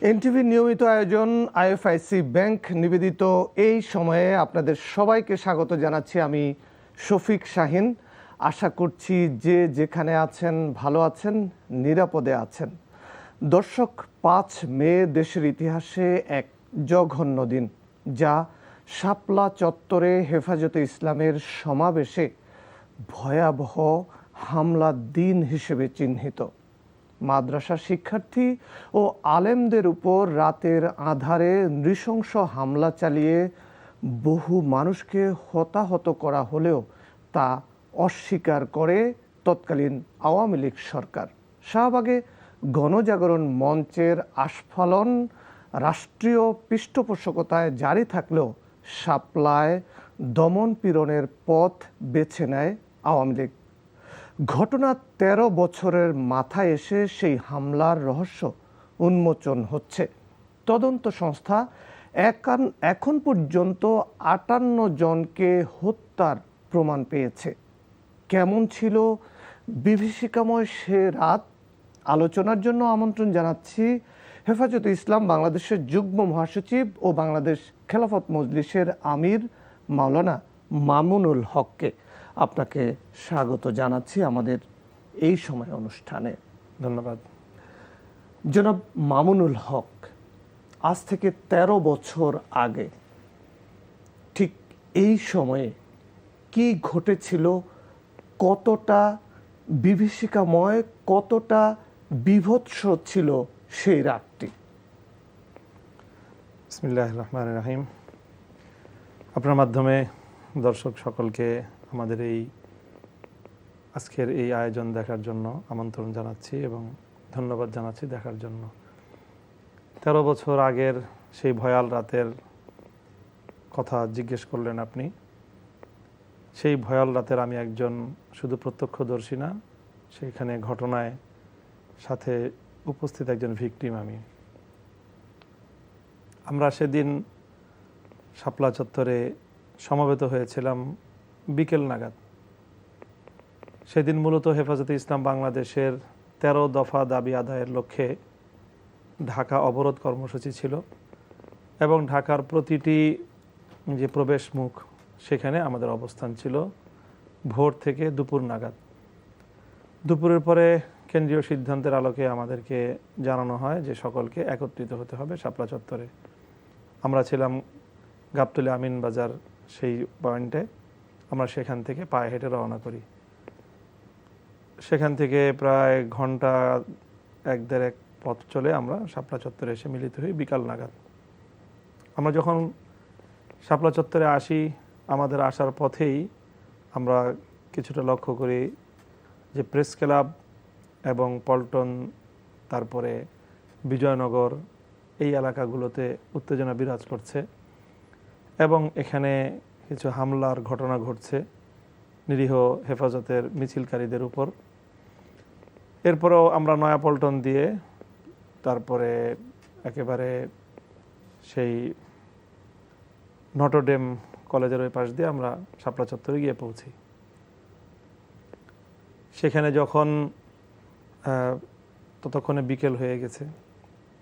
NTV নিয়মিত আয়োজন IFIC bank নিবেদিত এই সময়ে আপনাদের সবাইকে স্বাগত জানাচ্ছি। আমি শফিক শাহিন। আশা করছি যে যেখানে আছেন ভালো আছেন, নিরাপদে আছেন। দর্শক, 5 মে দেশের ইতিহাসে এক জঘন্য দিন, যা শাপলা চত্বরে হেফাজতে ইসলামের সমাবেশে ভয়াবহ হামলার দিন হিসেবে চিহ্নিত। মাদ্রাসা শিক্ষার্থী ও আলেমদের উপর রাতের আঁধারে নৃশংস হামলা চালিয়ে বহু মানুষকে হতাহত করা হলেও তা অস্বীকার করে তৎকালীন আওয়ামী লীগ সরকার। শাহবাগে গণজাগরণ মঞ্চের আস্ফালন রাষ্ট্রীয় পৃষ্ঠপোষকতায় জারি থাকলেও শাপলায় দমন পীড়নের পথ বেছে নেয় আওয়ামী লীগ। ঘটনা 13 বছরের মাথায় এসে সেই হামলার রহস্য উন্মোচন হচ্ছে। তদন্ত সংস্থা এখন পর্যন্ত 58 জনকে হত্যার প্রমাণ পেয়েছে। কেমন ছিল বিভীষিকাময় সে রাত? আলোচনার জন্য আমন্ত্রণ জানাচ্ছি হেফাজতে ইসলাম বাংলাদেশের যুগ্ম মহাসচিব ও বাংলাদেশ খেলাফত মজলিসের আমির মাওলানা মামুনুল হককে। আপনাকে স্বাগত জানাচ্ছি আমাদের এই সময় অনুষ্ঠানে। ধন্যবাদ। জনাব মামুনুল হক, আজ থেকে 13 বছর আগে ঠিক এই সময়ে কি ঘটেছিল? কতটা বিভীষিকাময়, কতটা বীভৎস ছিল সেই রাতটি? বিসমিল্লাহির রহমানির রহিম। আপনার মাধ্যমে দর্শক সকলকে আমাদের এই আজকের এই আয়োজন দেখার জন্য আমন্ত্রণ জানাচ্ছি এবং ধন্যবাদ জানাচ্ছি দেখার জন্য। 13 বছর আগের সেই ভয়াল রাতের কথা জিজ্ঞেস করলেন আপনি। সেই ভয়াল রাতের আমি একজন শুধু প্রত্যক্ষদর্শী না, সেইখানে ঘটনায় সাথে উপস্থিত একজন ভিকটিম আমি। আমরা সেদিন শাপলা চত্বরে সমবেত হয়েছিলাম বিকেল নাগাদ। সেদিন মূলত হেফাজতে ইসলাম বাংলাদেশের 13 দফা দাবি আদায়ের লক্ষ্যে ঢাকা অবরোধ কর্মসূচি ছিল এবং ঢাকার প্রতিটি যে প্রবেশ মুখ সেখানে আমাদের অবস্থান ছিল ভোর থেকে দুপুর নাগাদ। দুপুরের পরে কেন্দ্রীয় সিদ্ধান্তের আলোকে আমাদেরকে জানানো হয় যে সকলকে একত্রিত হতে হবে শাপলা চত্বরে। আমরা ছিলাম গাবতলী আমিন বাজার সেই পয়েন্টে। আমরা সেখান থেকে পায়ে হেঁটে রওনা করি। সেখান থেকে প্রায় ঘন্টা 1-1.5 পথ চলে আমরা শাপলা চত্বরে এসে মিলিত হই বিকাল নাগাদ। আমরা যখন শাপলা চত্বরে আসি, আমাদের আসার পথেই আমরা কিছুটা লক্ষ্য করি যে প্রেস ক্লাব এবং পল্টন, তারপরে বিজয়নগর, এই এলাকাগুলোতে উত্তেজনা বিরাজ করছে এবং এখানে কিছু হামলার ঘটনা ঘটছে নিরীহ হেফাজতের মিছিলকারীদের উপর। এরপরেও আমরা নয়াপল্টন দিয়ে তারপরে একেবারে সেই নটরডেম কলেজের ওই পাশ দিয়ে আমরা শাপলা চত্বরে গিয়ে পৌঁছি। সেখানে যখন ততক্ষণে বিকেল হয়ে গেছে,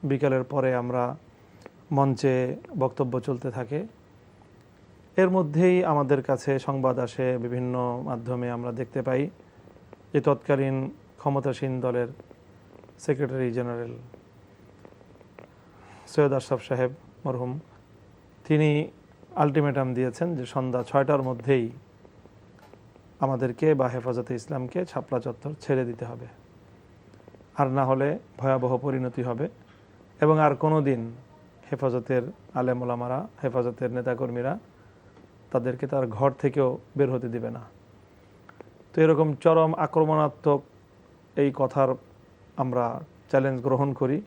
বিকেলের পরে আমরা মঞ্চে বক্তব্য চলতে থাকে। এর মধ্যেই আমাদের কাছে সংবাদ আসে, বিভিন্ন মাধ্যমে আমরা দেখতে পাই যে তৎকালীন ক্ষমতাসীন দলের সেক্রেটারি জেনারেল সৈয়দ আশরাফ সাহেব মরহুম, তিনি আলটিমেটাম দিয়েছেন যে সন্ধ্যা 6টার মধ্যেই আমাদেরকে বা হেফাজতে ইসলামকে শাপলা চত্বর ছেড়ে দিতে হবে, আর না হলে ভয়াবহ পরিণতি হবে এবং আর কোনো দিন হেফাজতের আলেম ওলামারা, হেফাজতের নেতাকর্মীরা তাদেরকে তার ঘর থেকেও বের হতে দিবে না। তো এরকম চরম আক্রমণাত্মক এই কথার আমরা চ্যালেঞ্জ গ্রহণ করি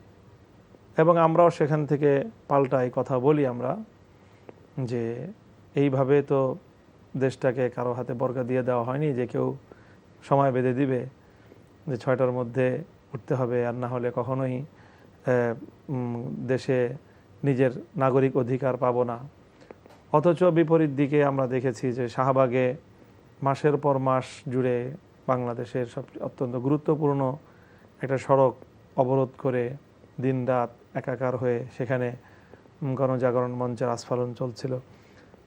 এবং আমরাও সেখান থেকে পাল্টা এই কথা বলি আমরা যে এইভাবে তো দেশটাকে কারো হাতে বর্গা দিয়ে দেওয়া হয়নি যে কেউ সময় বেঁধে দিবে যে 6টার মধ্যে উঠতে হবে, আর না হলে কখনোই দেশে নিজের নাগরিক অধিকার পাবো না। অথচ বিপরীত দিকে আমরা দেখেছি যে শাহবাগে মাসের পর মাস জুড়ে বাংলাদেশের সব অত্যন্ত গুরুত্বপূর্ণ একটা সড়ক অবরোধ করে দিনরাত একাকার হয়ে সেখানে গণজাগরণ মঞ্চের আস্ফালন চলছিল।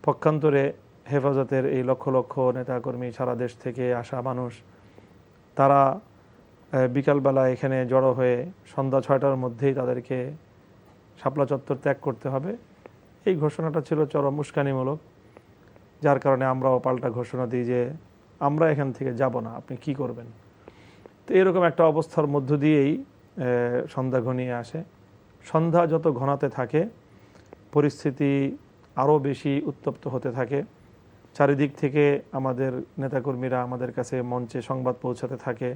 পক্ষান্তরে হেফাজতের এই লক্ষ লক্ষ নেতাকর্মী, সারা দেশ থেকে আসা মানুষ, তারা বিকালবেলা এখানে জড়ো হয়ে সন্ধ্যা 6টার মধ্যেই তাদেরকে শাপলা চত্বর ত্যাগ করতে হবে, এই ঘোষণাটা ছিল চরম উস্কানিমূলক। যার কারণে আমরাও পাল্টা ঘোষণা দিই যে আমরা এখান থেকে যাব না, আপনি কি করবেন। তো এরকম একটা অবস্থার মধ্য দিয়েই সন্ধ্যা ঘনিয়ে আসে। সন্ধ্যা যত ঘনাতে থাকে পরিস্থিতি আরও বেশি উত্তপ্ত হতে থাকে। চারিদিক থেকে আমাদের নেতাকর্মীরা আমাদের কাছে মঞ্চে সংবাদ পৌঁছাতে থাকে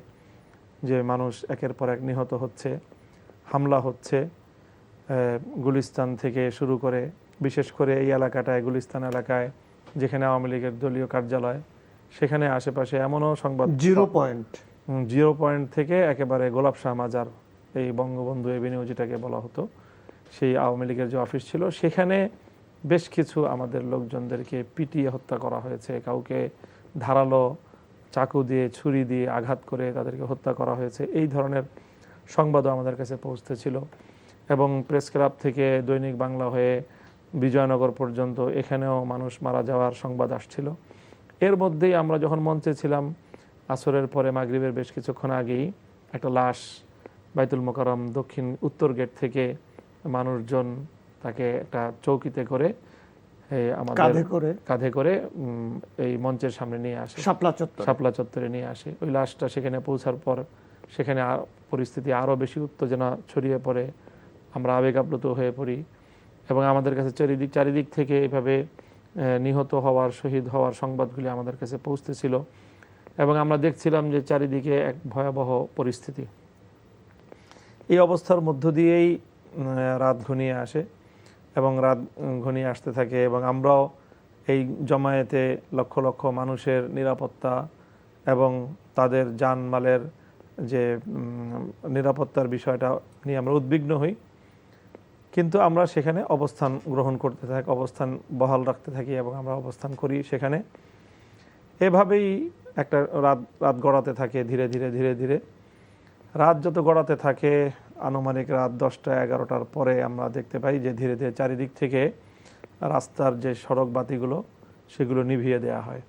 যে মানুষ একের পর এক নিহত হচ্ছে, হামলা হচ্ছে, গুলিস্তান থেকে শুরু করে, বিশেষ করে এই এলাকাটায়, গুলিস্তান এলাকায় যেখানে আওয়ামী লীগের দলীয় কার্যালয়, সেখানে আশেপাশে এমনও সংবাদ 0 পয়েন্ট থেকে একেবারে গোলাপ শাহ মাজার, এই বঙ্গবন্ধু এভিনিউ যেটাকে বলা হতো, সেই আওয়ামী লীগের যে অফিস ছিল, সেখানে বেশ কিছু আমাদের লোকজনদেরকে পিটিয়ে হত্যা করা হয়েছে। কাউকে ধারালো চাকু দিয়ে, ছুরি দিয়ে আঘাত করে তাদেরকে হত্যা করা হয়েছে, এই ধরনের সংবাদও আমাদের কাছে পৌঁছতেছিল। এবং প্রেস ক্লাব থেকে দৈনিক বাংলা হয়ে বিজয়নগর পর্যন্ত এখানেও মানুষ মারা যাওয়ার সংবাদ আসছিল। এর মধ্যেই আমরা যখন মঞ্চে ছিলাম, আসরের পরে মাগরিবের বেশ কিছুক্ষণ আগেই একটা লাশ বাইতুল মোকাররম দক্ষিণ উত্তর গেট থেকে মানুষজন তাকে একটা চৌকিতে করে আমাদের কাঁধে করে এই মঞ্চের সামনে নিয়ে আসে, শাপলা চত্বরে নিয়ে আসে। ওই লাশটা সেখানে পৌঁছার পর সেখানে পরিস্থিতি আরও বেশি উত্তেজনা ছড়িয়ে পড়ে, আমরা আবেগ আপ্লুত হয়ে পড়ি এবং আমাদের কাছে চারিদিক থেকে এভাবে নিহত হওয়ার, শহীদ হওয়ার সংবাদগুলি আমাদের কাছে পৌঁছতেছিল এবং আমরা দেখছিলাম যে চারিদিকে এক ভয়াবহ পরিস্থিতি। এই অবস্থার মধ্য দিয়েই রাত ঘনিয়ে আসে এবং রাত ঘনিয়ে আসতে থাকে এবং আমরাও এই জমায়েতে লক্ষ লক্ষ মানুষের নিরাপত্তা এবং তাদের জানমালের যে নিরাপত্তার বিষয়টা নিয়ে আমরা উদ্বিগ্ন হই। কিন্তু আমরা সেখানে অবস্থান গ্রহণ করতে থাকি, অবস্থান বহাল রাখতে থাকি এবং আমরা অবস্থান করি সেখানে। এভাবেই একটা রাত গড়াতে থাকে ধীরে ধীরে। রাত যত গড়াতে থাকে, আনুমানিক রাত 10টা 11টার পরে আমরা দেখতে পাই যে ধীরে ধীরে চারিদিক থেকে রাস্তার যে সড়ক বাতিগুলো সেগুলো নিভিয়ে দেওয়া হয়।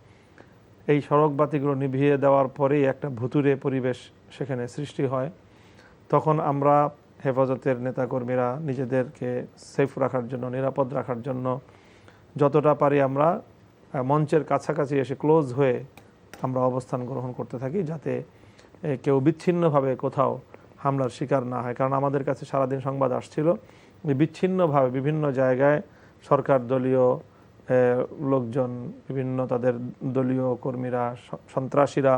এই সড়ক বাতিগুলো নিভিয়ে দেওয়ার পরেই একটা ভুতুড়ে পরিবেশ সেখানে সৃষ্টি হয়। তখন আমরা হেফাজতের নেতাকর্মীরা নিজেদেরকে সেফ রাখার জন্য, নিরাপদ রাখার জন্য যতটা পারি আমরা মঞ্চের কাছাকাছি এসে ক্লোজ হয়ে আমরা অবস্থান গ্রহণ করতে থাকি, যাতে কেউ বিচ্ছিন্নভাবে কোথাও হামলার শিকার না হয়। কারণ আমাদের কাছে সারাদিন সংবাদ আসছিল যে বিচ্ছিন্নভাবে বিভিন্ন জায়গায় সরকার দলীয় লোকজন, বিভিন্ন তাদের দলীয় কর্মীরা, সন্ত্রাসীরা,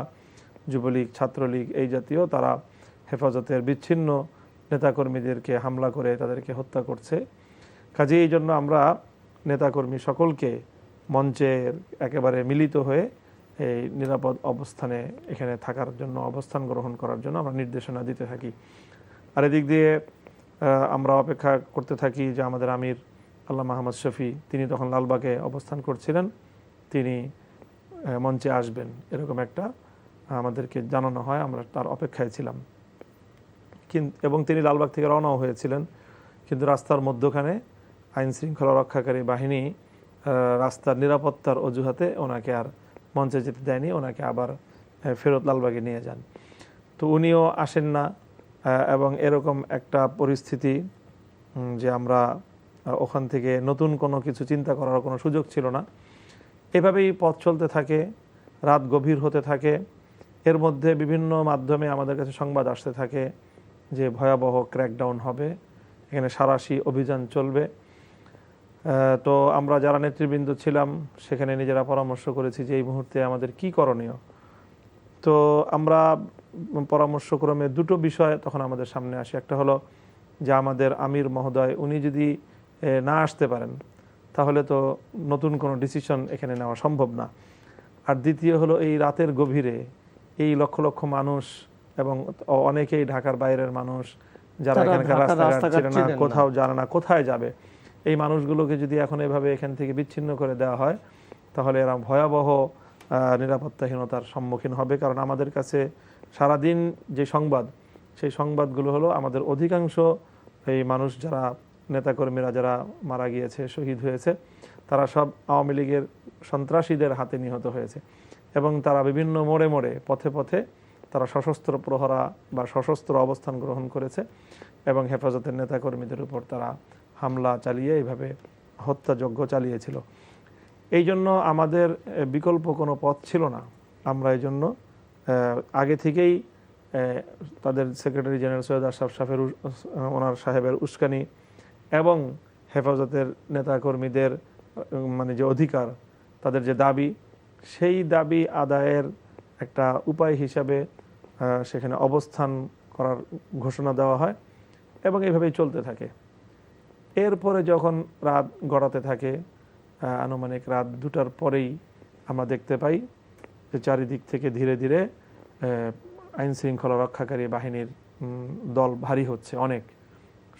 যুবলীগ, ছাত্রলীগ এই জাতীয়, তারা হেফাজতের বিচ্ছিন্ন নেতাকর্মীদেরকে হামলা করে তাদেরকে হত্যা করছে। কাজে এই জন্য আমরা নেতাকর্মী সকলকে মঞ্চের একেবারে মিলিত হয়ে এই নিরাপদ অবস্থানে এখানে থাকার জন্য, অবস্থান গ্রহণ করার জন্য আমরা নির্দেশনা দিতে থাকি। আর এদিক দিয়ে আমরা অপেক্ষা করতে থাকি যে আমাদের আমির আল্লামা আহমদ শফি, তিনি তখন লালবাগে অবস্থান করছিলেন, তিনি মঞ্চে আসবেন এরকম একটা আমাদেরকে জানানো হয়। আমরা তার অপেক্ষায় ছিলাম এবং তিনি লালবাগ থেকে রওনাও হয়েছিলেন। কিন্তু রাস্তার মধ্যখানে আইন শৃঙ্খলা রক্ষাকারী বাহিনী রাস্তার নিরাপত্তার অজুহাতে ওনাকে আর মঞ্চে যেতে দেয়নি, ওনাকে আবার ফেরত লালবাগে নিয়ে যান। তো উনিও আসেন না এবং এরকম একটা পরিস্থিতি যে আমরা ওখান থেকে নতুন কোনো কিছু চিন্তা করার কোনো সুযোগ ছিল না। এভাবেই পথ চলতে থাকে, রাত গভীর হতে থাকে। এর মধ্যে বিভিন্ন মাধ্যমে আমাদের কাছে সংবাদ আসতে থাকে যে ভয়াবহ ক্র্যাকডাউন হবে, এখানে সাঁড়াশি অভিযান চলবে। তো আমরা যারা নেতৃবৃন্দ ছিলাম সেখানে নিজেরা পরামর্শ করেছি যে এই মুহূর্তে আমাদের কি করণীয়। তো আমরা পরামর্শক্রমে দুটো বিষয় তখন আমাদের সামনে আসে। একটা হলো যে আমাদের আমির মহোদয় উনি যদি না আসতে পারেন তাহলে তো নতুন কোনো ডিসিশন এখানে নেওয়া সম্ভব না। আর দ্বিতীয় হলো এই রাতের গভীরে এই লক্ষ লক্ষ মানুষ এবং অনেকেই ঢাকার বাইরের মানুষ, যারা এখানকার রাস্তাঘাট চেনে না, কোথাও জানে না কোথায় যাবে, এই মানুষগুলোকে যদি এখন এভাবে এখান থেকে বিচ্ছিন্ন করে দেওয়া হয় তাহলে এরা ভয়াবহ নিরাপত্তাহীনতার সম্মুখীন হবে। কারণ আমাদের কাছে সারাদিন যে সংবাদ, সেই সংবাদগুলো হলো আমাদের অধিকাংশ এই মানুষ যারা নেতাকর্মীরা যারা মারা গিয়েছে, শহীদ হয়েছে, তারা সব আওয়ামী লীগের সন্ত্রাসীদের হাতে নিহত হয়েছে এবং তারা বিভিন্ন মোড়ে মোড়ে পথে পথে তারা সশস্ত্র প্রহরা বা সশস্ত্র অবস্থান গ্রহণ করেছে এবং হেফাজতের নেতাকর্মীদের উপর তারা হামলা চালিয়ে এইভাবে হত্যাযজ্ঞ চালিয়েছিল। এই জন্য আমাদের বিকল্প কোনো পথ ছিল না। আমরা এই জন্য আগে থেকেই তাদের সেক্রেটারি জেনারেল সৈয়দ আশরাফ ওনার সাহেবের উস্কানি এবং হেফাজতের নেতাকর্মীদের মানে যে অধিকার, তাদের যে দাবি, সেই দাবি আদায়ের একটা উপায় হিসাবে সেখানে অবস্থান করার ঘোষণা দেওয়া হয় এবং এইভাবেই চলতে থাকে। এরপরে যখন রাত গড়াতে থাকে, আনুমানিক রাত 2টার পরেই আমরা দেখতে পাই যে চারিদিক থেকে ধীরে ধীরে আইন শৃঙ্খলা রক্ষাকারী বাহিনীর দল ভারী হচ্ছে। অনেক,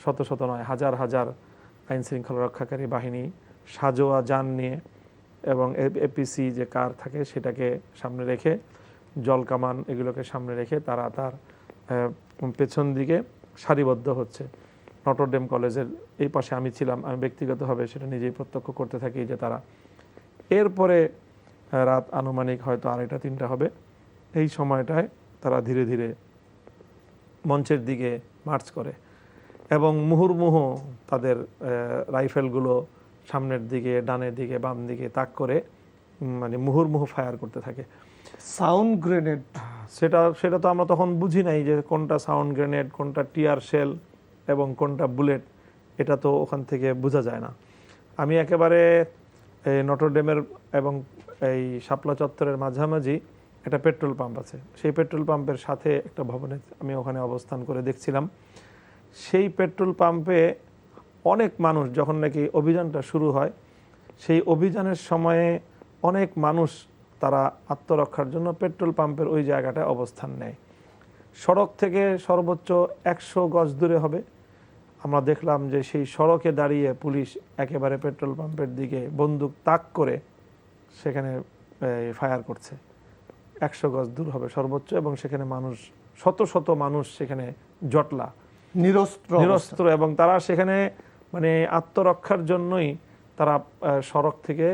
শত শত নয়, হাজার হাজার আইন শৃঙ্খলা রক্ষাকারী বাহিনী সাজোয়া যান নিয়ে এবং এপিসি যে কার থাকে সেটাকে সামনে রেখে, জল কামান এগুলোকে সামনে রেখে তারা তার পেছন দিকে সারিবদ্ধ হচ্ছে। নটরডেম কলেজের এই পাশে আমি ছিলাম, আমি ব্যক্তিগতভাবে সেটা নিজেই প্রত্যক্ষ করতে থাকি যে তারা এরপরে রাত আনুমানিক হয়তো 2:30-3টা হবে, এই সময়টায় তারা ধীরে ধীরে মঞ্চের দিকে মার্চ করে এবং মুহুর্মুহু তাদের রাইফেলগুলো সামনের দিকে, ডানের দিকে, বাম দিকে তাক করে মানে মুহুর্মুহু ফায়ার করতে থাকে। সাউন্ড গ্রেনেড, সেটা তো আমরা তখন বুঝি নাই যে কোনটা সাউন্ড গ্রেনেড, কোনটা টিয়ার শেল এবং কোনটা বুলেট, এটা তো ওখান থেকে বোঝা যায় না। আমি একেবারে নটরডেমের এবং এই শাপলা চত্বরের মাঝামাঝি একটা পেট্রোল পাম্প আছে, সেই পেট্রোল পাম্পের সাথে একটা ভবনে আমি ওখানে অবস্থান করে দেখছিলাম। সেই পেট্রোল পাম্পে অনেক মানুষ, যখন নাকি অভিযানটা শুরু হয়, সেই অভিযানের সময়ে অনেক মানুষ তারা আত্মরক্ষার জন্য পেট্রোল পাম্পের ওই জায়গাটায় অবস্থান নেয়। সড়ক থেকে সর্বোচ্চ 100 গজ দূরে হবে। আমরা দেখলাম যে সেই সড়কে দাঁড়িয়ে পুলিশ একেবারে পেট্রোল পাম্পের দিকে বন্দুক তাক করে সেখানে ফায়ার করছে। 100 গজ দূর হবে সর্বোচ্চ, এবং সেখানে মানুষ, শত শত মানুষ সেখানে জটলা, নিরস্ত্র, এবং তারা সেখানে মানে আত্মরক্ষার জন্যই তারা সড়ক থেকে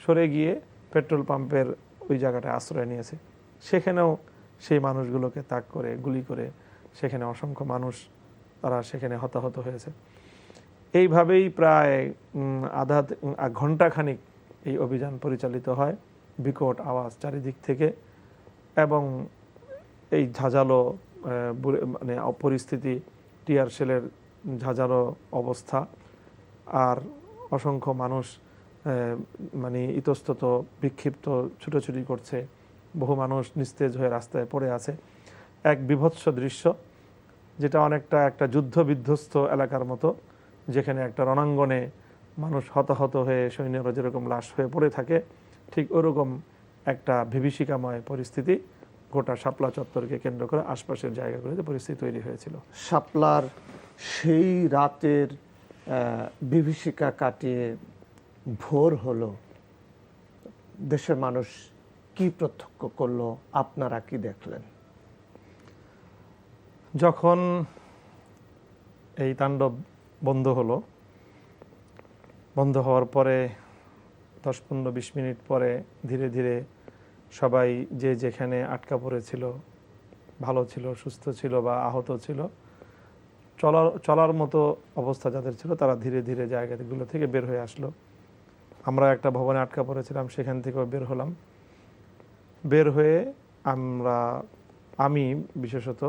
সরে গিয়ে পেট্রোল পাম্পের ওই জায়গাটায় আশ্রয় নিয়েছে। সেখানেও সেই মানুষগুলোকে তাক করে গুলি করে সেখানে অসংখ্য মানুষ তারা সেখানে হতাহত হয়েছে। এইভাবেই প্রায় আধা ঘন্টাখানিক এই অভিযান পরিচালিত হয়, বিকট আওয়াজ চারিদিক থেকে, এবং এই ঝাঁঝালো মানে পরিস্থিতি, টিয়ার শেলের ঝাঁঝালো অবস্থা, আর অসংখ্য মানুষ মানে ইতস্তত বিক্ষিপ্ত ছুটোছুটি করছে, বহু মানুষ নিস্তেজ হয়ে রাস্তায় পড়ে আছে। এক বিভৎস দৃশ্য, যেটা অনেকটা একটা যুদ্ধ বিধ্বস্ত এলাকার মতো, যেখানে একটা রণাঙ্গনে মানুষ হতাহত হয়ে সৈন্যরা যেরকম লাশ হয়ে পড়ে থাকে, ঠিক ওরকম একটা বিভীষিকাময় পরিস্থিতি গোটা শাপলা চত্বরকে কেন্দ্র করে আশপাশের জায়গাগুলোতে পরিস্থিতি তৈরি হয়েছিল। শাপলার সেই রাতের বিভীষিকা কাটিয়ে ভোর হলো, দেশের মানুষ কি প্রত্যক্ষ করলো, আপনারা কি দেখলেন? যখন এই তাণ্ডব বন্ধ হলো, বন্ধ হওয়ার পরে 10-15-20 মিনিট পরে ধীরে ধীরে সবাই যে যেখানে আটকা পড়েছিল, ভালো ছিল, সুস্থ ছিল বা আহত ছিল, চলার মতো অবস্থা যাদের ছিল, তারা ধীরে ধীরে জায়গাগুলো থেকে বের হয়ে আসলো। আমরা একটা ভবনে আটকা পড়েছিলাম, সেখান থেকেও বের হলাম। বের হয়ে আমি বিশেষত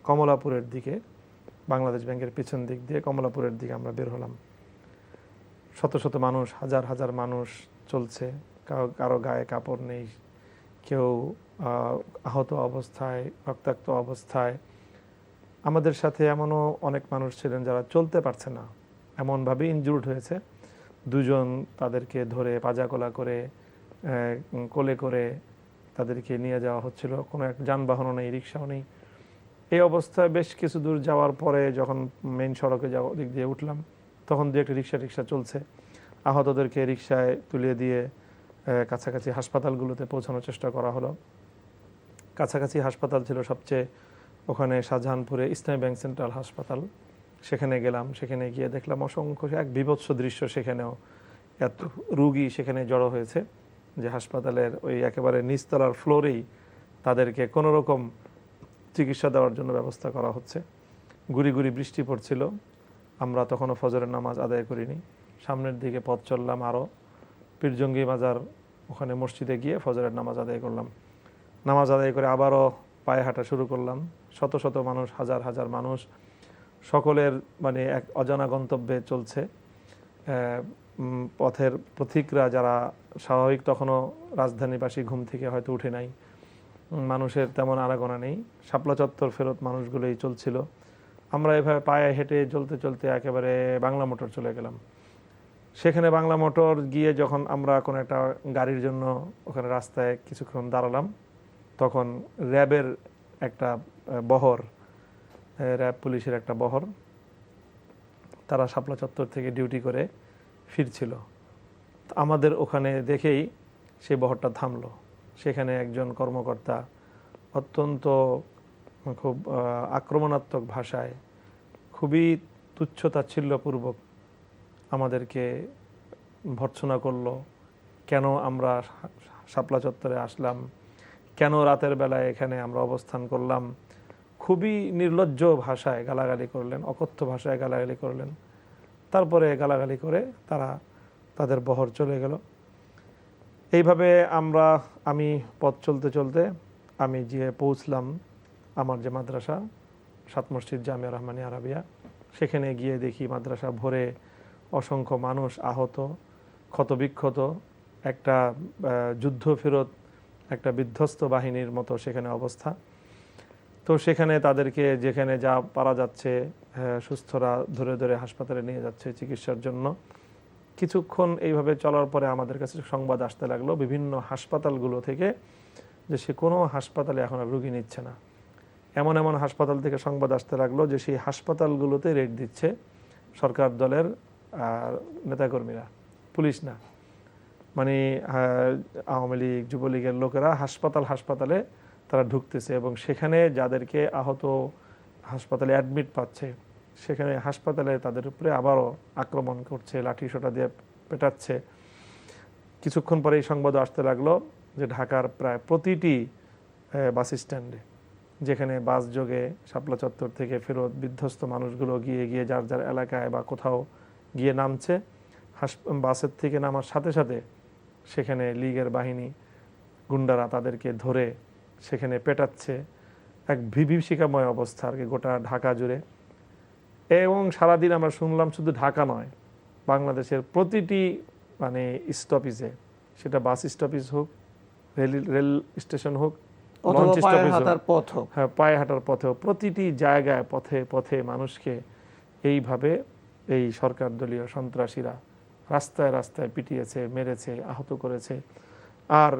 কমলাপুরের দিকে, বাংলাদেশ ব্যাংকের পিছন দিক দিয়ে কমলাপুরের দিকে আমরা বের হলাম। শত শত মানুষ, হাজার হাজার মানুষ চলছে, কারো গায়ে কাপড় নেই, কেউ আহত অবস্থায়, রক্তাক্ত অবস্থায়। আমাদের সাথে এমনও অনেক মানুষ ছিলেন যারা চলতে পারছে না, এমনভাবে ইনজুর্ড হয়েছে। দুজন তাদেরকে ধরে পাজাকোলা করে কোলে করে তাদেরকে নিয়ে যাওয়া হচ্ছিল। কোনো এক যানবাহনও নেই, রিক্সাও নেই। এই অবস্থায় বেশ কিছু দূর যাওয়ার পরে যখন মেইন সড়কে যাওয়ার দিক দিয়ে উঠলাম, তখন দু একটা রিক্সা চলছে। আহতদেরকে রিক্সায় তুলে দিয়ে কাছাকাছি হাসপাতালগুলোতে পৌঁছানোর চেষ্টা করা হলো। কাছাকাছি হাসপাতাল ছিল সবচেয়ে ওখানে শাহজাহানপুরে ইসলামী ব্যাংক সেন্ট্রাল হাসপাতাল, সেখানে গেলাম, সেখানে গিয়ে দেখলাম অসংখ্য এক বিভৎস দৃশ্য। সেখানেও এত রুগী সেখানে জড়ো হয়েছে যে হাসপাতালের ওই একেবারে নিচতলার ফ্লোরেই তাদেরকে কোনো রকম চিকিৎসা দেওয়ার জন্য ব্যবস্থা করা হচ্ছে। গুড়ি গুড়ি বৃষ্টি পড়ছিল, আমরা তখনও ফজরের নামাজ আদায় করিনি। সামনের দিকে পথ চললাম আরও, পীরজঙ্গি মাজার ওখানে মসজিদে গিয়ে ফজরের নামাজ আদায় করলাম। নামাজ আদায় করে আবারও পায়ে হাঁটা শুরু করলাম। শত শত মানুষ, হাজার হাজার মানুষ, সকলের মানে এক অজানা গন্তব্যে চলছে। পথের পথিকরা যারা স্বাভাবিক তখনও রাজধানীবাসী ঘুম থেকে হয়তো উঠে নাই, মানুষের তেমন আনাগোনা নেই, শাপলা চত্বর ফেরত মানুষগুলোই চলছিল। আমরা এভাবে পায়ে হেঁটে চলতে চলতে একেবারে বাংলা মোটর চলে গেলাম। সেখানে বাংলা মোটর গিয়ে যখন আমরা কোনো একটা গাড়ির জন্য ওখানে রাস্তায় কিছুক্ষণ দাঁড়ালাম, তখন র্যাবের একটা বহর, র্যাব পুলিশের একটা বহর, তারা শাপলা চত্বর থেকে ডিউটি করে ফিরছিল। আমাদের ওখানে দেখেই সেই বহরটা থামলো। সেখানে একজন কর্মকর্তা অত্যন্ত খুব আক্রমণাত্মক ভাষায়, খুবই তুচ্ছ-তাচ্ছিল্যপূর্বক আমাদেরকে ভর্ৎসনা করলো। কেন আমরা শাপলা চত্বরে আসলাম, কেন রাতের বেলায় এখানে আমরা অবস্থান করলাম, খুবই নির্লজ্জ ভাষায় গালাগালি করলেন, অকথ্য ভাষায় গালাগালি করলেন। তারপরে গালাগালি করে তারা তাদের বহর চলে গেল। এইভাবে আমি পথ চলতে চলতে আমি গিয়ে পৌঁছলাম আমার যে মাদ্রাসা, সাত মসজিদ জামিয়া রহমানিয়া আরাবিয়া। সেখানে গিয়ে দেখি মাদ্রাসা ভরে অসংখ্য মানুষ, আহত, ক্ষতবিক্ষত, একটা যুদ্ধ ফেরত একটা বিধ্বস্ত বাহিনীর মতো সেখানে অবস্থা। তো সেখানে তাদেরকে যেখানে যা পারা যাচ্ছে সুস্থরা ধরে ধরে হাসপাতালে নিয়ে যাচ্ছে চিকিৎসার জন্য। কিছুক্ষণ এইভাবে চলার পরে আমাদের কাছে সংবাদ আসতে লাগলো বিভিন্ন হাসপাতালগুলো থেকে যে সে কোনো হাসপাতালে এখন আর রুগী নিচ্ছে না। এমন এমন হাসপাতাল থেকে সংবাদ আসতে লাগলো যে সেই হাসপাতালগুলোতে রেড দিচ্ছে সরকার দলের নেতাকর্মীরা, পুলিশ না। মানে আওয়ামী লীগ, যুবলীগের লোকেরা হাসপাতালে তারা ঢুকতেছে এবং সেখানে যাদেরকে আহত হাসপাতালে অ্যাডমিট পাচ্ছে, সেখানে হাসপাতালে তাদের উপরে আবারও আক্রমণ করছে, লাঠি সোঁটা দিয়ে পেটাচ্ছে। কিছুক্ষণ পরে এই সংবাদ আসতে লাগলো যে ঢাকার প্রায় প্রতিটি বাস স্ট্যান্ডে, যেখানে বাস যোগে শাপলা চত্বর থেকে ফেরত বিধ্বস্ত মানুষগুলো গিয়ে গিয়ে যার যার এলাকায় বা কোথাও গিয়ে নামছে, বাসের থেকে নামার সাথে সাথে সেখানে লীগের বাহিনী, গুন্ডারা তাদেরকে ধরে সেখানে পেটাচ্ছে। এক বিভীষিকাময় অবস্থা আর কি গোটা ঢাকা জুড়ে। এবং সারাদিন আমরা শুনলাম শুধু ঢাকা নয়, বাংলাদেশের প্রতিটি মানে স্টপেজে, সেটা বাস স্টপেজ হোক, রেল স্টেশন হোক, লঞ্চ স্টপেজ হোক, হ্যাঁ পায়ে হাঁটার পথেও, প্রতিটি জায়গায় পথে পথে মানুষকে এইভাবে এই সরকার দলীয় সন্ত্রাসীরা রাস্তায় রাস্তায় পিটিয়েছে, মেরেছে, আহত করেছে। আর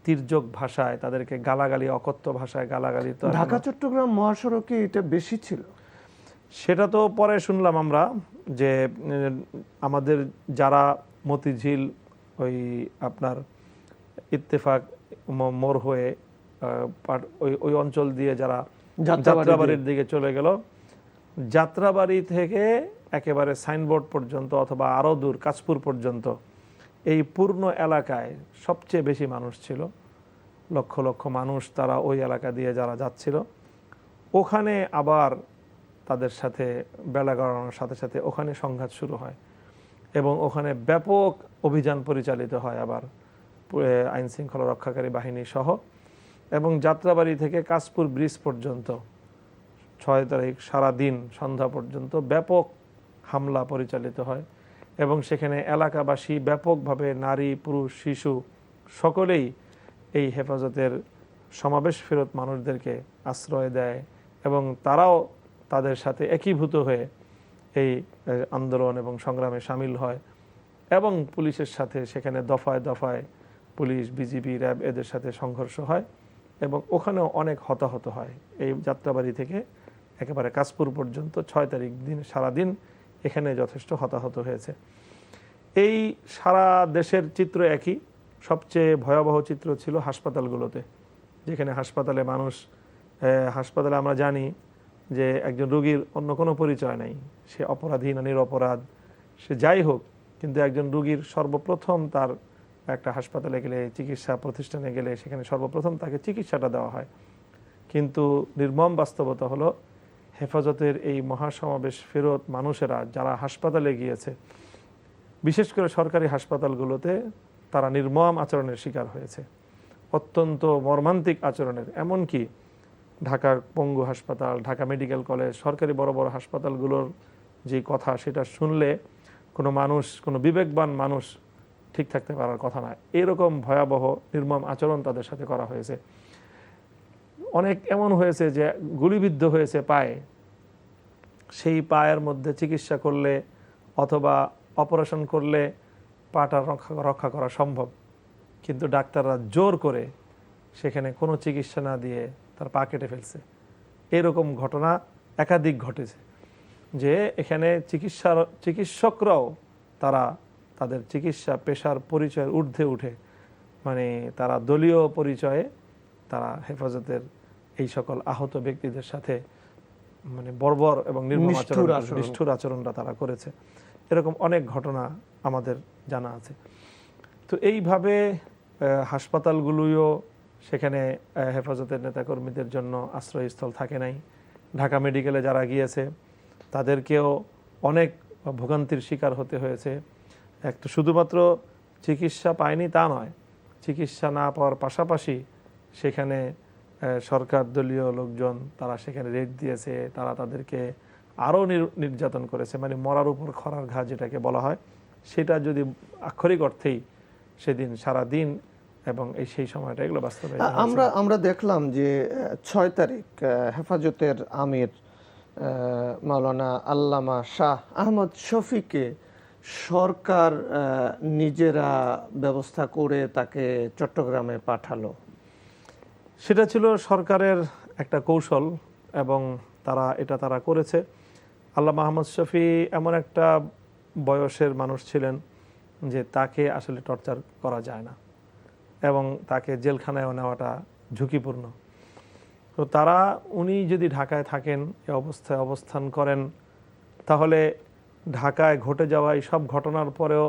তির্যক ভাষায় তাদেরকে গালাগালি, অকথ্য ভাষায় গালাগালি। তো ঢাকা চট্টগ্রাম মহাসড়কে এটা বেশি ছিল, সেটা তো পরে শুনলাম আমরা যে আমাদের যারা মতিঝিল ওই আপনার ইত্তেফাক মোড় হয়ে ওই অঞ্চল দিয়ে যারা যাত্রাবাড়ির দিকে চলে গেল, যাত্রাবাড়ি থেকে একেবারে সাইনবোর্ড পর্যন্ত অথবা আরও দূর কাশপুর পর্যন্ত এই পূর্ণ এলাকায় সবচেয়ে বেশি মানুষ ছিল, লক্ষ লক্ষ মানুষ তারা ওই এলাকা দিয়ে যারা যাচ্ছিল। ওখানে আবার তাদের সাথে বেলা গড়ানোর সাথে সাথে ওখানে সংঘাত শুরু হয় এবং ওখানে ব্যাপক অভিযান পরিচালিত হয় আবার আইন শৃঙ্খলা রক্ষাকারী বাহিনী সহ। এবং যাত্রাবাড়ি থেকে কাশপুর ব্রিজ পর্যন্ত 6 তারিখ সারাদিন সন্ধ্যা পর্যন্ত ব্যাপক হামলা পরিচালিত হয় এবং সেখানে এলাকাবাসী ব্যাপকভাবে নারী, পুরুষ, শিশু সকলেই এই হেফাজতের সমাবেশ ফেরত মানুষদেরকে আশ্রয় দেয় এবং তারাও তাদের সাথে একীভূত হয়ে এই আন্দোলন এবং সংগ্রামে সামিল হয় এবং পুলিশের সাথে সেখানে দফায় দফায় পুলিশ, বিজিবি, র্যাব এদের সাথে সংঘর্ষ হয় এবং ওখানেও অনেক হতাহত হয়। এই যাত্রাবাড়ি থেকে একেবারে কাশপুর পর্যন্ত 6 তারিখ দিন সারাদিন এখানে যথেষ্ট হতাহত হয়েছে। এই সারা দেশের চিত্র একই। সবচেয়ে ভয়াবহ চিত্র ছিল হাসপাতালগুলোতে, যেখানে হাসপাতালে মানুষ, হাসপাতালে আমরা জানি যে একজন রোগীর অন্য কোনো পরিচয় নাই, সে অপরাধী না নিরপরাধ, সে যাই হোক, কিন্তু একজন রোগীর সর্বপ্রথম তার একটা হাসপাতালে গেলে, চিকিৎসা প্রতিষ্ঠানে গেলে সেখানে সর্বপ্রথম তাকে চিকিৎসাটা দেওয়া হয়। কিন্তু নির্মম বাস্তবতা হলো হেফাজতের এই মহাসমাবেশ ফেরত মানুষেরা যারা হাসপাতালে গিয়েছে, বিশেষ করে সরকারি হাসপাতালগুলোতে তারা নির্মম আচরণের শিকার হয়েছে, অত্যন্ত মর্মান্তিক আচরণের। এমনকি ঢাকা পঙ্গু হাসপাতাল, ঢাকা মেডিকেল কলেজ, সরকারি বড় বড় হাসপাতালগুলোর যে কথা, সেটা শুনলে কোনো মানুষ, কোনো বিবেকবান মানুষ ঠিক থাকতে পারার কথা না। এরকম ভয়াবহ নির্মম আচরণ তাদের সাথে করা হয়েছে। অনেক এমন হয়েছে যে গুলিবিদ্ধ হয়েছে পায়ে, সেই পায়ের মধ্যে চিকিৎসা করলে অথবা অপারেশন করলে পাটা রক্ষা করা সম্ভব, কিন্তু ডাক্তাররা জোর করে সেখানে কোনো চিকিৎসা না দিয়ে তার পা কেটে ফেলছে। এরকম ঘটনা একাধিক ঘটেছে, যে এখানে চিকিৎসকরাও তারা তাদের চিকিৎসা পেশার পরিচয়ের ঊর্ধ্বে উঠে, মানে তারা দলীয় পরিচয়ে তারা হেফাজতের এই সকল আহত ব্যক্তিদের সাথে মানে বর্বর এবং নিষ্ঠুর আচরণটা তারা করেছে। এরকম অনেক ঘটনা আমাদের জানা আছে। তো এইভাবে হাসপাতালগুলোও সেখানে হেফাজতের নেতাকর্মীদের জন্য আশ্রয়স্থল থাকে নাই। ঢাকা মেডিকেলে যারা গিয়েছে তাদেরকেও অনেক ভোগান্তির শিকার হতে হয়েছে। একটা শুধুমাত্র চিকিৎসা পায়নি তা নয়, চিকিৎসা না পাওয়ার পাশাপাশি সেখানে সরকার দলীয় লোকজন তারা সেখানে রেড দিয়েছে, তারা তাদেরকে আরও নির্যাতন করেছে, মানে মরার উপর খরার ঘা যেটাকে বলা হয়, সেটা যদি আক্ষরিক অর্থেই সেদিন সারা দিন এবং সেই সময়টা এগুলো বাস্তবে আমরা দেখলাম যে 6 তারিখ হেফাজতের আমির মাওলানা আল্লামা শাহ আহমদ শফীকে সরকার নিজেরা ব্যবস্থা করে তাকে চট্টগ্রামে পাঠালো। সেটা ছিল সরকারের একটা কৌশল এবং তারা করেছে। আল্লামা আহমদ শফী এমন একটা বয়সের মানুষ ছিলেন যে তাকে আসলে টর্চার করা যায় না এবং তাকে জেলখানায় নেওয়াটা ঝুঁকিপূর্ণ। তো উনি যদি ঢাকায় থাকেন, এ অবস্থায় অবস্থান করেন, তাহলে ঢাকায় ঘটে যাওয়া এই সব ঘটনার পরেও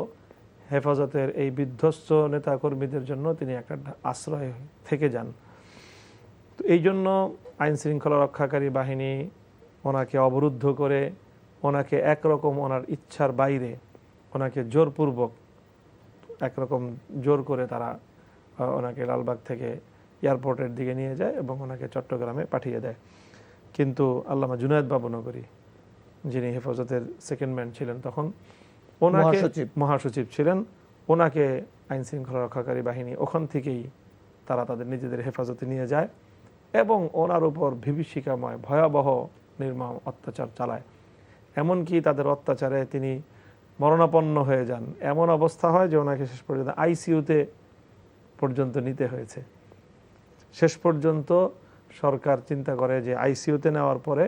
হেফাজতের এই বিধ্বস্ত নেতাকর্মীদের জন্য তিনি একটা আশ্রয় থেকে যান। তো এই জন্য আইন শৃঙ্খলা রক্ষাকারী বাহিনী ওনাকে অবরুদ্ধ করে, ওনাকে একরকম ওনার ইচ্ছার বাইরে ওনাকে জোরপূর্বক একরকম জোর করে তারা ওনাকে লালবাগ থেকে এয়ারপোর্টের দিকে নিয়ে যায় এবং ওনাকে চট্টগ্রামে পাঠিয়ে দেয়। কিন্তু আল্লামা জুনায়েদ বাবুনগরী, যিনি হেফাজতের সেকেন্ড ম্যান ছিলেন তখন, ওনাকে মহাসচিব ছিলেন, ওনাকে আইন শৃঙ্খলা রক্ষাকারী বাহিনী ওখান থেকেই তারা তাদের নিজেদের হেফাজতে নিয়ে যায় এবং ওনার উপর বিভীষিকাময় ভয়াবহ নির্মম অত্যাচার চালায়। এমনকি তাদের অত্যাচারে তিনি মরণাপন্ন হয়ে যান। এমন অবস্থা হয় যে ওনাকে শেষ পর্যন্ত আইসিইউতে পর্যন্ত নিতে হয়েছে। শেষ পর্যন্ত সরকার চিন্তা করে যে আইসিইউতে নেওয়ার পরে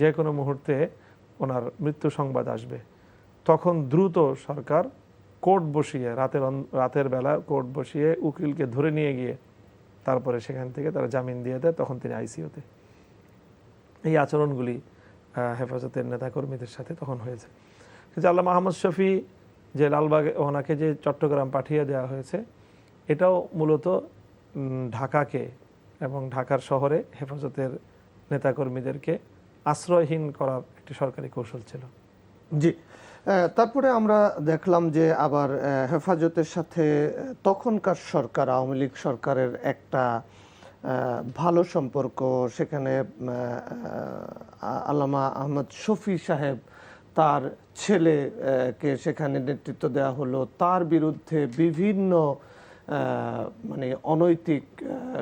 যে কোনো মুহূর্তে ওনার মৃত্যু সংবাদ আসবে, তখন দ্রুত সরকার কোর্ট বসিয়ে রাতের বেলা কোর্ট বসিয়ে উকিলকে ধরে নিয়ে গিয়ে তারপরে সেখান থেকে তারা জামিন দিয়ে দেয়, তখন তিনি আইসিইউতে। এই আচরণগুলি হেফাজতের নেতাকর্মীদের সাথে তখন হয়েছে। কিন্তু আল্লামা আহমদ শফী যে লালবাগে ওনাকে যে চট্টগ্রাম পাঠিয়ে দেওয়া হয়েছে, এটাও মূলত ঢাকাকে এবং ঢাকার শহরে হেফাজতের নেতাকর্মীদেরকে আশ্রয়হীন করার একটি সরকারি কৌশল ছিল। জি, তারপরে আমরা দেখলাম যে আবার হেফাজতের সাথে তখনকার সরকার, আওয়ামী লীগ সরকারের একটা ভালো সম্পর্ক। সেখানে আল্লামা আহমদ শফী সাহেব তার ছেলেকে সেখানে নেতৃত্ব দেওয়া হলো, তার বিরুদ্ধে বিভিন্ন মানে অনৈতিক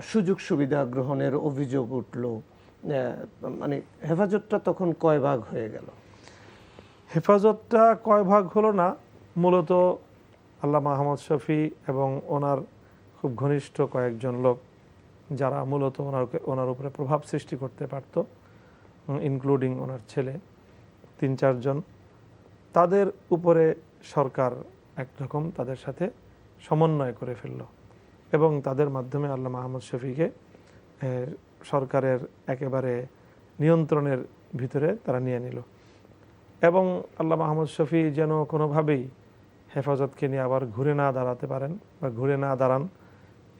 সুযোগ সুবিধা গ্রহণের অভিযোগ উঠল। মানে হেফাজতটা তখন কয় ভাগ হয়ে গেল? হেফাজতটা কয় ভাগ হলো না, মূলত আল্লামা আহমদ শফী এবং ওনার খুব ঘনিষ্ঠ কয়েকজন লোক যারা মূলত ওনার উপরে প্রভাব সৃষ্টি করতে পারত, ইনক্লুডিং ওনার ছেলে, 3-4 জন, তাদের উপরে সরকার একরকম তাদের সাথে সমন্বয় করে ফেলল এবং তাদের মাধ্যমে আল্লামা আহমদ শফীকে সরকারের একেবারে নিয়ন্ত্রণের ভিতরে তারা নিয়ে নিল। এবং আল্লামা আহমদ শফী যেন কোনোভাবেই হেফাজতকে নিয়ে আবার ঘুরে না দাঁড়াতে পারেন বা ঘুরে না দাঁড়ান,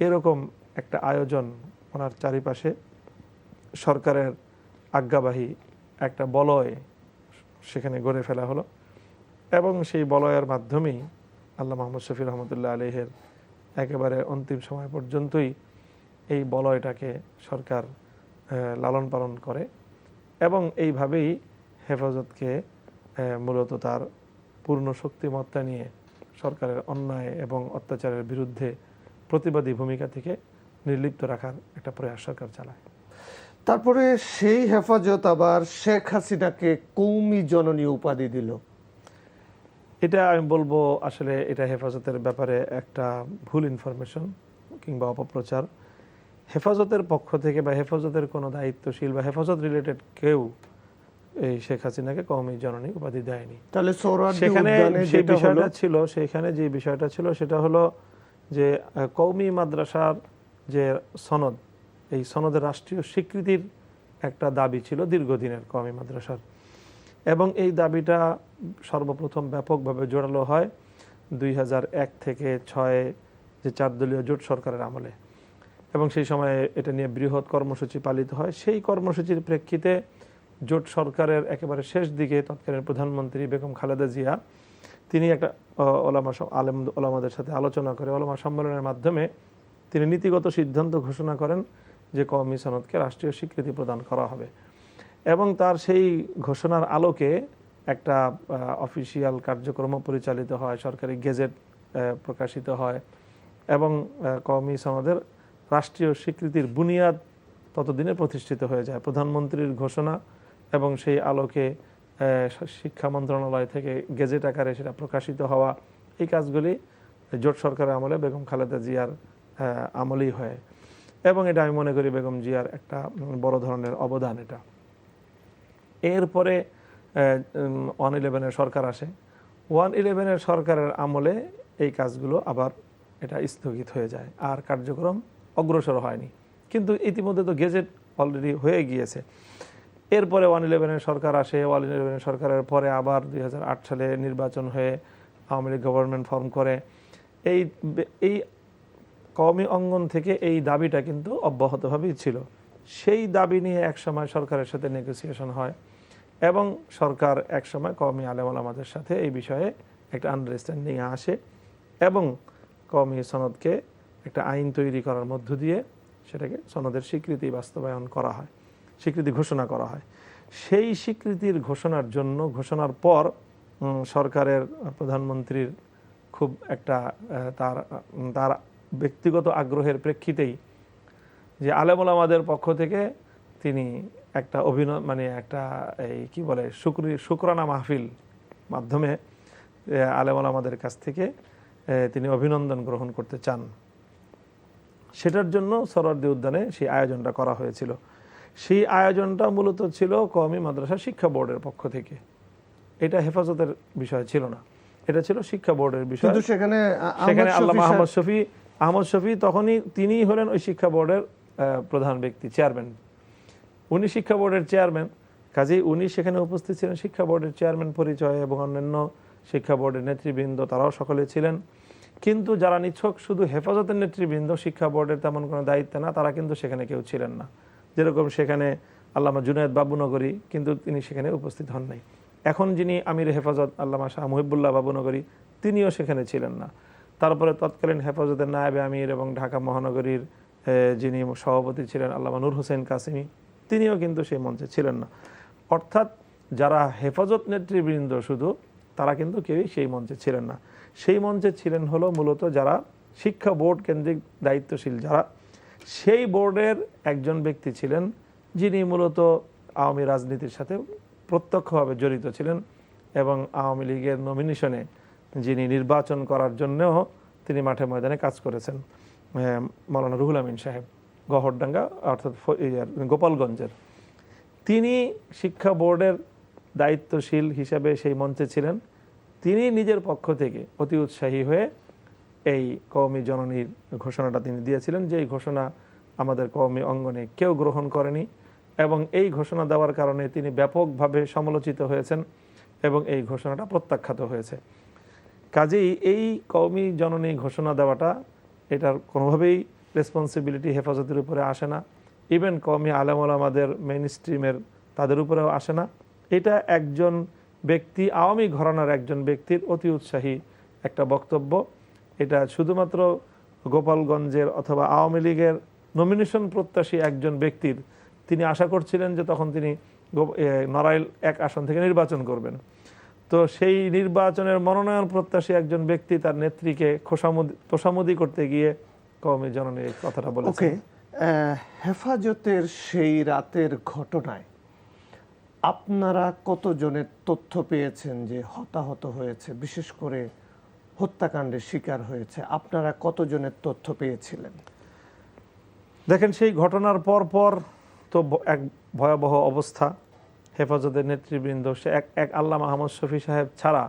এরকম একটা আয়োজন ওনার চারিপাশে সরকারের আজ্ঞাবাহী একটা বলয় সেখানে গড়ে ফেলা হলো। এবং সেই বলয়ের মাধ্যমেই আল্লামা আহমদ শফী রহমতুল্লাহ আলাইহের একেবারে অন্তিম সময় পর্যন্তই এই বলয়টাকে সরকার লালন পালন করে এবং এইভাবেই হেফাজতকে মূলত তার পূর্ণ শক্তিমত্তা নিয়ে সরকারের অন্যায় এবং অত্যাচারের বিরুদ্ধে প্রতিবাদী ভূমিকা থেকে নির্লিপ্ত রাখার একটা প্রয়াস সরকার চালায়। তারপরে সেই হেফাজত আবার শেখ হাসিনাকে কৌমি জননী উপাধি দিল। এটা আমি বলবো আসলে এটা হেফাজতের ব্যাপারে একটা ভুল ইনফরমেশন কিংবা অপপ্রচার। হেফাজতের পক্ষ থেকে বা হেফাজতের কোনো দায়িত্বশীল বা হেফাজত রিলেটেড কেউ এই শেখ হাসিনাকে কওমি জননী উপাধি দেয়নি। তাহলে সেখানে যে বিষয়টা ছিল, সেখানে যে বিষয়টা ছিল সেটা হলো যে কওমি মাদ্রাসার যে সনদ, এই সনদের রাষ্ট্রীয় স্বীকৃতির একটা দাবি ছিল দীর্ঘদিনের কওমি মাদ্রাসার, এবং এই দাবিটা সর্বপ্রথম ব্যাপকভাবে জোরালো হয় 2001 থেকে 6 যে 4 দলীয় জোট সরকারের আমলে, এবং সেই সময়ে এটা নিয়ে বৃহৎ কর্মসূচি পালিত হয়। সেই কর্মসূচির প্রেক্ষিতে জোট সরকারের একেবারে শেষ দিকে তৎকালীন প্রধানমন্ত্রী বেগম খালেদা জিয়া তিনি একটা ওলামাদের সাথে আলোচনা করে ওলামা সম্মেলনের মাধ্যমে তিনি নীতিগত সিদ্ধান্ত ঘোষণা করেন যে কওমি সনদকে রাষ্ট্রীয় স্বীকৃতি প্রদান করা হবে, এবং তার সেই ঘোষণার আলোকে একটা অফিসিয়াল কার্যক্রম পরিচালিত হয়, সরকারি গেজেট প্রকাশিত হয়, এবং কওমি সনদের রাষ্ট্রীয় স্বীকৃতির বুনিয়াদ ততদিনে প্রতিষ্ঠিত হয়ে যায়। প্রধানমন্ত্রীর ঘোষণা এবং সেই আলোকে শিক্ষা মন্ত্রণালয় থেকে গেজেট আকারে সেটা প্রকাশিত হওয়া, এই কাজগুলি জোট সরকারের আমলে বেগম খালেদা জিয়ার আমলেই হয়, এবং এটা আমি মনে করি বেগম জিয়ার একটা বড় ধরনের অবদান এটা। এরপরে 111-এর সরকার আসে। 111-এর সরকারের আমলে এই কাজগুলো আবার এটা স্থগিত হয়ে যায়, আর কার্যক্রম অগ্রসর হয়নি। কিন্তু ইতিমধ্যে তো গেজেট অলরেডি হয়ে গিয়েছে। এরপরে 111-এর সরকার আসে। 111-এর সরকারের পরে আবার 2008 সালে নির্বাচন হয়ে আওয়ামী লীগ গভর্নমেন্ট ফর্ম করে। এই কওমি অঙ্গন থেকে এই দাবিটা কিন্তু অব্যাহতভাবেই ছিল। সেই দাবি নিয়ে একসময় সরকারের সাথে নেগোসিয়েশন হয়, এবং সরকার একসময় কওমি আলেম ওলামাদের সাথে এই বিষয়ে একটা আন্ডারস্ট্যান্ডিং আসে, এবং কওমি সনদকে একটা আইন তৈরি করার মধ্য দিয়ে সেটাকে সনদের স্বীকৃতি বাস্তবায়ন করা হয়, স্বীকৃতি ঘোষণা করা হয়। সেই স্বীকৃতির ঘোষণার জন্য ঘোষণার পর সরকারের প্রধানমন্ত্রীর খুব একটা তার ব্যক্তিগত আগ্রহের প্রেক্ষিতেই যে আলেম ওলামাদের পক্ষ থেকে তিনি একটা একটা এই কি বলে শুকরানা মাহফিল মাধ্যমে আলেম ওলামাদের কাছ থেকে তিনি অভিনন্দন গ্রহণ করতে চান। সেটার জন্য সোহরাওয়ার্দী উদ্যানে সেই আয়োজনটা করা হয়েছিল। সেই আয়োজনটা মূলত ছিল কওমি মাদ্রাসা শিক্ষা বোর্ডের পক্ষ থেকে, এটা হেফাজতের বিষয় ছিল না, এটা ছিল শিক্ষা বোর্ডের বিষয়। কিন্তু সেখানে আল্লামা আহমদ শফী তখনই তিনি হলেন ওই শিক্ষা বোর্ডের প্রধান ব্যক্তি, চেয়ারম্যান। উনি শিক্ষা বোর্ডের চেয়ারম্যান, কাজেই উনি সেখানে উপস্থিত ছিলেন শিক্ষা বোর্ডের চেয়ারম্যান পরিচয়, এবং অন্যান্য শিক্ষা বোর্ডের নেতৃবৃন্দ তারাও সকলে ছিলেন। কিন্তু যারা নিছক শুধু হেফাজতের নেতৃবৃন্দ, শিক্ষা বোর্ডের তেমন কোনো দায়িত্ব না, তারা কিন্তু সেখানে কেউ ছিলেন না। যেরকম সেখানে আল্লামা জুনায়েদ বাবুনগরী, কিন্তু তিনি সেখানে উপস্থিত হন নাই। এখন যিনি আমির হেফাজত আল্লামা শাহ মুহিবুল্লাহ বাবুনগরী, তিনিও সেখানে ছিলেন না। তারপরে তৎকালীন হেফাজতের নায়েবে আমির এবং ঢাকা মহানগরীর যিনি সভাপতি ছিলেন আল্লামা নূর হোসেন কাসিমি, তিনিও কিন্তু সেই মঞ্চে ছিলেন না। অর্থাৎ যারা হেফাজত নেতৃবৃন্দ শুধু, তারা কিন্তু কেউই সেই মঞ্চে ছিলেন না। সেই মঞ্চে ছিলেন হলো মূলত যারা শিক্ষা বোর্ড কেন্দ্রিক দায়িত্বশীল, যারা সেই বোর্ডের একজন ব্যক্তি ছিলেন যিনি মূলত আওয়ামী রাজনীতির সাথে প্রত্যক্ষভাবে জড়িত ছিলেন, এবং আওয়ামী লীগের নমিনেশনে যিনি নির্বাচন করার জন্যও তিনি মাঠে ময়দানে কাজ করেছেন, মাওলানা রুহুল আমিন সাহেব, গহরডাঙ্গা অর্থাৎ গোপালগঞ্জের। তিনি শিক্ষা বোর্ডের দায়িত্বশীল হিসাবে সেই মঞ্চে ছিলেন। তিনি নিজের পক্ষ থেকে অতি উৎসাহী হয়ে এই কওমি জননীর ঘোষণাটা তিনি দিয়েছিলেন, যে এই ঘোষণা আমাদের কওমি অঙ্গনে কেউ গ্রহণ করেনি, এবং এই ঘোষণা দেওয়ার কারণে তিনি ব্যাপকভাবে সমালোচিত হয়েছেন এবং এই ঘোষণাটা প্রত্যাখ্যাত হয়েছে। কাজেই এই কওমি জননী ঘোষণা দেওয়াটা এটার কোনোভাবেই রেসপন্সিবিলিটি হেফাজতের উপরে আসে না, ইভেন কওমি আলেম ওলামাদের মেইন স্ট্রিমের তাদের উপরেও আসে না। এটা একজন ব্যক্তি, আওয়ামী ঘরানার একজন ব্যক্তির অতি উৎসাহী একটা বক্তব্য। এটা শুধুমাত্র গোপালগঞ্জের অথবা আওয়ামী লীগের নমিনেশন প্রত্যাশী একজন ব্যক্তির, তিনি আশা করছিলেন যে তখন তিনি নড়াইল 1 আসন থেকে নির্বাচন করবেন। তো সেই নির্বাচনের মনোনয়ন প্রত্যাশী একজন ব্যক্তি তার নেত্রীকে তোষামোদি করতে গিয়ে কওমি জননী এই কথাটা বলেছেন। ওকে, হেফাজতের সেই রাতের ঘটনায় আপনারা কতজনের তথ্য পেয়েছেন যে হতাহত হয়েছে, বিশেষ করে হত্যাকাণ্ডের শিকার হয়েছে? আপনারা কতজনের তথ্য পেয়েছিলেন? দেখেন, সেই ঘটনার পর তো এক ভয়াবহ অবস্থা। হেফাজতের নেতৃবৃন্দ, সে এক আল্লামা আহমদ শফি সাহেব ছাড়া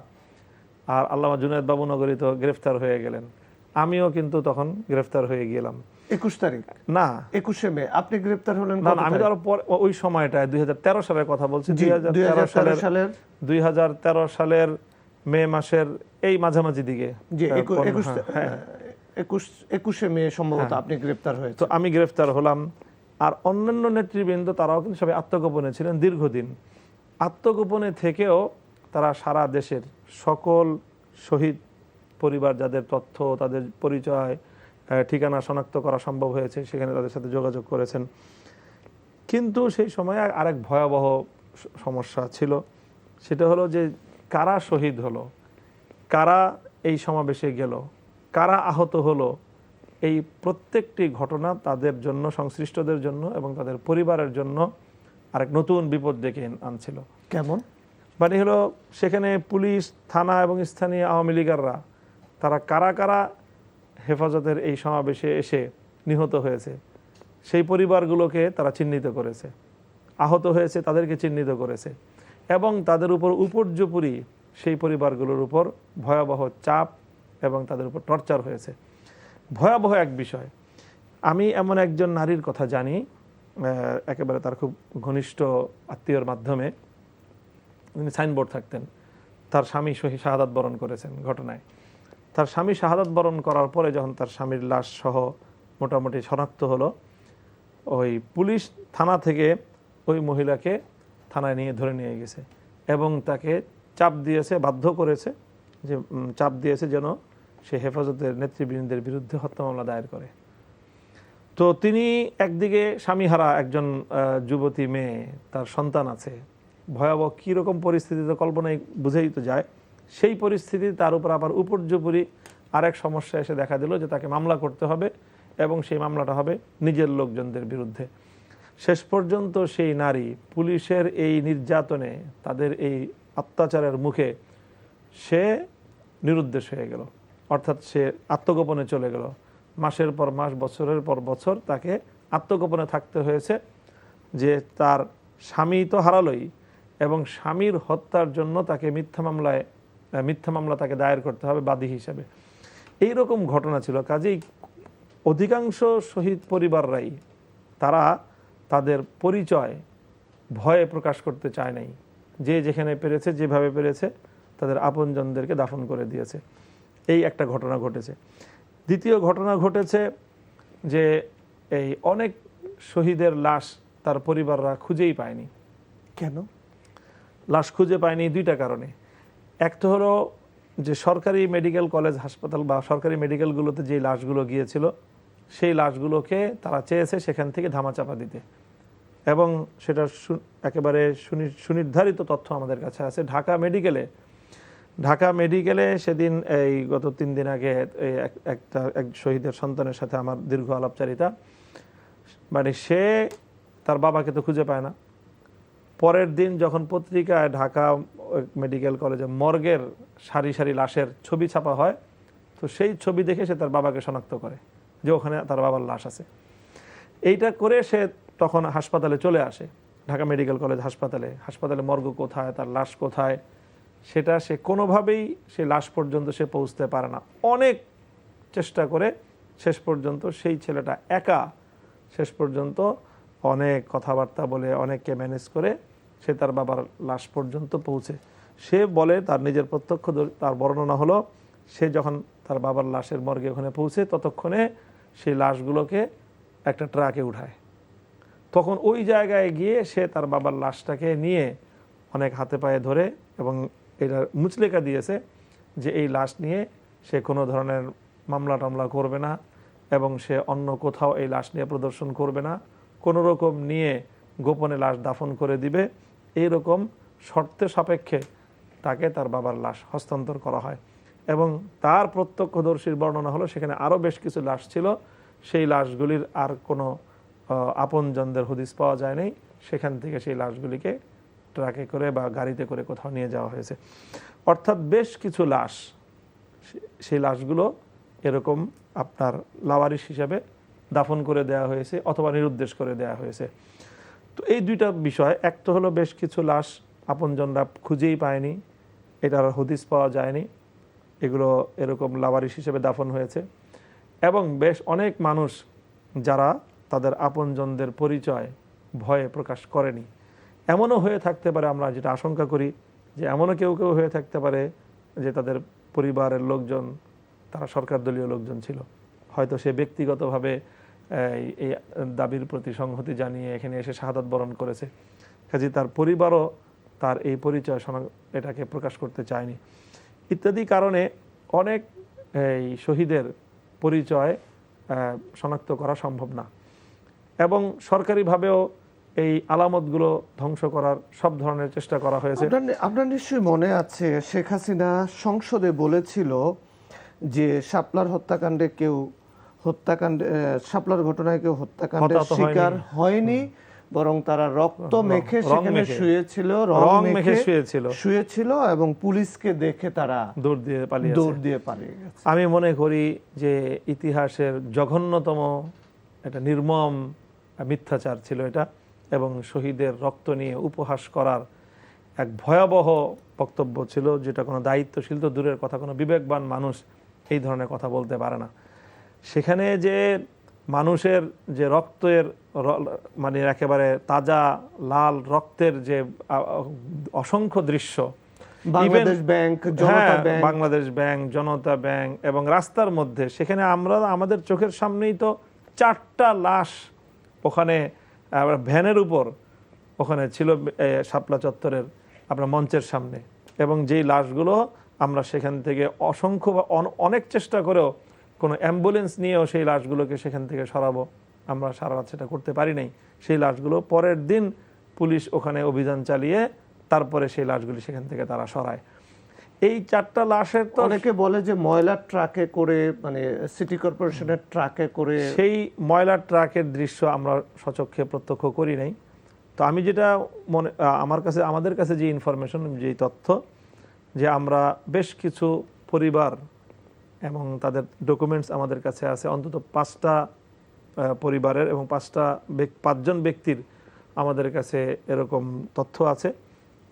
আর আল্লামা জুনায়েদ বাবুনগরী তো গ্রেফতার হয়ে গেলেন, আমিও কিন্তু তখন গ্রেফতার হয়ে গেলাম। 21 তারিখ না, 21শে মে আপনি গ্রেফতার হলেন? না, আমি তো আরো ওই সময়টায় 2013 সালের কথা বলছি। 2013 সালের মে মাসের এই মাঝামাঝি দিকে, 21শে মে সম্ভবত আপনি গ্রেফতার হয়েছে। তো আমি গ্রেফতার হলাম। আর অন্যান্য নেতৃবৃন্দ তারাও কিন্তু সবাই আত্মগোপনে ছিলেন দীর্ঘদিন। আত্মগোপনে থেকেও তারা সারা দেশের সকল শহীদ পরিবার, যাদের তথ্য, তাদের পরিচয়, ঠিকানা শনাক্ত করা সম্ভব হয়েছে, সেখানে তাদের সাথে যোগাযোগ করেছেন। কিন্তু সেই সময় আরেক ভয়াবহ সমস্যা ছিল, সেটা হলো যে কারা শহীদ হলো, কারা এই সমাবেশে গেল, কারা আহত হলো, এই প্রত্যেকটি ঘটনা তাদের জন্য, সংশ্লিষ্টদের জন্য এবং তাদের পরিবারের জন্য আরেক নতুন বিপদ ডেকে আনছিল। কেমন? মানে হলো, সেখানে পুলিশ, থানা এবং স্থানীয় আওয়ামী লীগাররা তারা কারা কারা হেফাজতের এই সমাবেশে এসে নিহত হয়েছে সেই পরিবারগুলোকে তারা চিহ্নিত করেছে, আহত হয়েছে তাদেরকে চিহ্নিত করেছে, এবং তাদের উপর উপর্যুপরি সেই পরিবারগুলোর উপর ভয়াবহ চাপ এবং তাদের উপর টর্চার হয়েছে। ভয়াবহ এক বিষয়। আমি এমন একজন নারীর কথা জানি, একেবারে তার খুব ঘনিষ্ঠ আত্মীয়র মাধ্যমে, তিনি সাইনবোর্ড থাকতেন, তার স্বামী শাহাদাত বরণ করেছেন ঘটনায়। তার স্বামী শাহাদাত বরণ করার পরে যখন তার স্বামীর লাশ সহ মোটামুটি শনাক্ত হলো, ওই পুলিশ থানা থেকে ওই মহিলাকে থানায় নিয়ে ধরে নিয়ে গেছে এবং তাকে চাপ দিয়েছে, বাধ্য করেছে, যে চাপ দিয়েছে যেন সে হেফাজতের নেতৃবৃন্দের বিরুদ্ধে হত্যা মামলা দায়ের করে। তো তিনি একদিকে স্বামীহারা একজন যুবতী মেয়ে, তার সন্তান আছে, ভয়াবহ কীরকম পরিস্থিতিতে কল্পনায় বুঝেই তো যায়। সেই পরিস্থিতি তার উপর আবার উপর্যুপরি আরেক সমস্যা এসে দেখা দিল যে তাকে মামলা করতে হবে এবং সেই মামলাটা হবে নিজের লোকজনদের বিরুদ্ধে। শেষ পর্যন্ত সেই নারী পুলিশের এই নির্যাতনে, তাদের এই অত্যাচারের মুখে সে নিরুদ্দেশ হয়ে গেল, অর্থাৎ সে আত্মগোপনে চলে গেল। মাসের পর মাস, বছরের পর বছর তাকে আত্মগোপনে থাকতে হয়েছে, যে তার স্বামী তো হারালোই এবং স্বামীর হত্যার জন্য তাকে মিথ্যা মামলা তাকে দায়ের করতে হবে বাদী হিসেবে। এইরকম ঘটনা ছিল। কাজেই অধিকাংশ শহীদ পরিবাররাই তারা তাদের পরিচয় ভয়ে প্রকাশ করতে চায় নাই, যে যেখানে পেরেছে, যেভাবে পেরেছে তাদের আপনজনদেরকে দাফন করে দিয়েছে। এই একটা ঘটনা ঘটেছে। দ্বিতীয় ঘটনা ঘটেছে যে এই অনেক শহীদের লাশ তার পরিবাররা খুঁজেই পায়নি। কেন লাশ খুঁজে পায়নি? দুইটা কারণে। একটা হলো যে সরকারি মেডিকেল কলেজ, হাসপাতাল বা সরকারি মেডিকেলগুলোতে যে লাশগুলো গিয়েছিল, সেই লাশগুলোকে তারা চেয়েছে সেখান থেকে ধামাচাপা দিতে, এবং সেটা একেবারে সুনির্ধারিত তথ্য আমাদের কাছে আছে। ঢাকা মেডিকেলে সেদিন এই গত 3 দিন আগে এক শহীদের সন্তানের সাথে আমার দীর্ঘ আলাপচারিতা। মানে সে তার বাবাকে তো খুঁজে পায় না। পরের দিন যখন পত্রিকায় ঢাকা মেডিকেল কলেজে মর্গের সারি সারি লাশের ছবি ছাপা হয়, তো সেই ছবি দেখে সে তার বাবাকে শনাক্ত করে যে ওখানে তার বাবার লাশ আছে। এইটা করে সে তখন হাসপাতালে চলে আসে, ঢাকা মেডিকেল কলেজ হাসপাতালে মর্গ কোথায়, তার লাশ কোথায়, সেটা সে কোনোভাবেই সে লাশ পর্যন্ত সে পৌঁছতে পারে না। অনেক চেষ্টা করে শেষ পর্যন্ত সেই ছেলেটা একা শেষ পর্যন্ত অনেক কথাবার্তা বলে অনেককে ম্যানেজ করে সে তার বাবার লাশ পর্যন্ত পৌঁছে। সে বলে তার নিজের তার বর্ণনা হলো, সে যখন তার বাবার লাশের মর্গে ওখানে পৌঁছে ততক্ষণে সেই লাশগুলোকে একটা ট্রাকে উঠায়। তখন ওই জায়গায় গিয়ে সে তার বাবার লাশটাকে নিয়ে অনেক হাতে পায়ে ধরে এবং এটা মুচলেকা দিয়েছে যে এই লাশ নিয়ে সে কোনো ধরনের মামলা টামলা করবে না এবং সে অন্য কোথাও এই লাশ নিয়ে প্রদর্শন করবে না, কোনো রকম নিয়ে গোপনে লাশ দাফন করে দিবে। এই রকম শর্তে সাপেক্ষে তাকে তার বাবার লাশ হস্তান্তর করা হয়। এবং তার প্রত্যক্ষদর্শীর বর্ণনা হলো সেখানে আরও বেশ কিছু লাশ ছিল, সেই লাশগুলির আর কোনো আপনজনদের হদিস পাওয়া যায়নি। সেখান থেকে সেই লাশগুলিকে ট্রাকে করে বা গাড়িতে করে কোথাও নিয়ে যাওয়া হয়েছে। অর্থাৎ বেশ কিছু লাশ, সেই লাশগুলো এরকম আপনার লাওয়ারিশ হিসাবে দাফন করে দেওয়া হয়েছে অথবা নিরুদ্দেশ করে দেওয়া হয়েছে। তো এই দুইটা বিষয়, একটা হলো বেশ কিছু লাশ আপনজনরা খুঁজেই পায়নি, এটার হদিস পাওয়া যায়নি, এগুলো এরকম লাওয়ারিশ হিসেবে দাফন হয়েছে। এবং বেশ অনেক মানুষ যারা তাদের আপনজনদের পরিচয় ভয়ে প্রকাশ করেনি। এমনও হয়ে থাকতে পারে, আমরা যেটা আশঙ্কা করি যে এমনও কেউ কেউ হয়ে থাকতে পারে যে তাদের পরিবারের লোকজন তারা সরকার দলীয় লোকজন ছিল, হয়তো সে ব্যক্তিগতভাবে এই দাবির প্রতি সংহতি জানিয়ে এখানে এসে শাহাদাত বরণ করেছে, কাজে তার পরিবারও তার এই পরিচয় এটাকে প্রকাশ করতে চায়নি ইত্যাদি কারণে অনেক এই শহীদের পরিচয় শনাক্ত করা সম্ভব না। এবং সরকারিভাবেও এই আলামতগুলো ধ্বংস করার সব ধরনের চেষ্টা করা হয়েছে। আপনার নিশ্চয়ই মনে আছে শেখ হাসিনা সংসদে বলেছিল যে শাপলার হত্যাকাণ্ডে কেউ শাপলার ঘটনায় কেউ হত্যাকাণ্ডের শিকার হয়নি, বরং তারা রক্ত মেখে সেখানে শুয়েছিল এবং পুলিশকে দেখে তারা দৌড় দিয়ে পালিয়ে গেছে। আমি মনে করি যে ইতিহাসের জঘন্যতম একটা নির্মম মিথ্যাচার ছিল এটা, এবং শহীদের রক্ত নিয়ে উপহাস করার এক ভয়াবহ বক্তব্য ছিল, যেটা কোনো দায়িত্বশীল তো দূরের কথা, কোনো বিবেকবান মানুষ এই ধরনের কথা বলতে পারে না। সেখানে যে মানুষের যে রক্তের মানে একেবারে তাজা লাল রক্তের যে অসংখ্য দৃশ্য, বাংলাদেশ ব্যাংক, জনতা ব্যাংক এবং রাস্তার মধ্যে, সেখানে আমরা আমাদের চোখের সামনেই তো 4টা লাশ ওখানে ভ্যানের উপর ওখানে ছিল শাপলা চত্বরের আপনার মঞ্চের সামনে, এবং যেই লাশগুলো আমরা সেখান থেকে অসংখ্য অনেক চেষ্টা করেও কোনো অ্যাম্বুলেন্স নিয়েও সেই লাশগুলোকে সেখান থেকে সরাবো, আমরা সারা রাত সেটা করতে পারি নাই। সেই লাশগুলো পরের দিন পুলিশ ওখানে অভিযান চালিয়ে তারপরে সেই লাশগুলি সেখান থেকে তারা সরায়। এই 4টা লাশের তো অনেকে বলে যে ময়লার ট্রাকে করে, মানে সিটি কর্পোরেশনের ট্রাকে করে, সেই ময়লার ট্রাকের দৃশ্য আমরা সচক্ষে প্রত্যক্ষ করি নাই। তো আমি যেটা আমাদের কাছে যে ইনফরমেশন, যে তথ্য, যে আমরা বেশ কিছু পরিবার এবং তাদের ডকুমেন্টস আমাদের কাছে আছে, অন্তত 5টা পরিবারের এবং 5জন ব্যক্তির আমাদের কাছে এরকম তথ্য আছে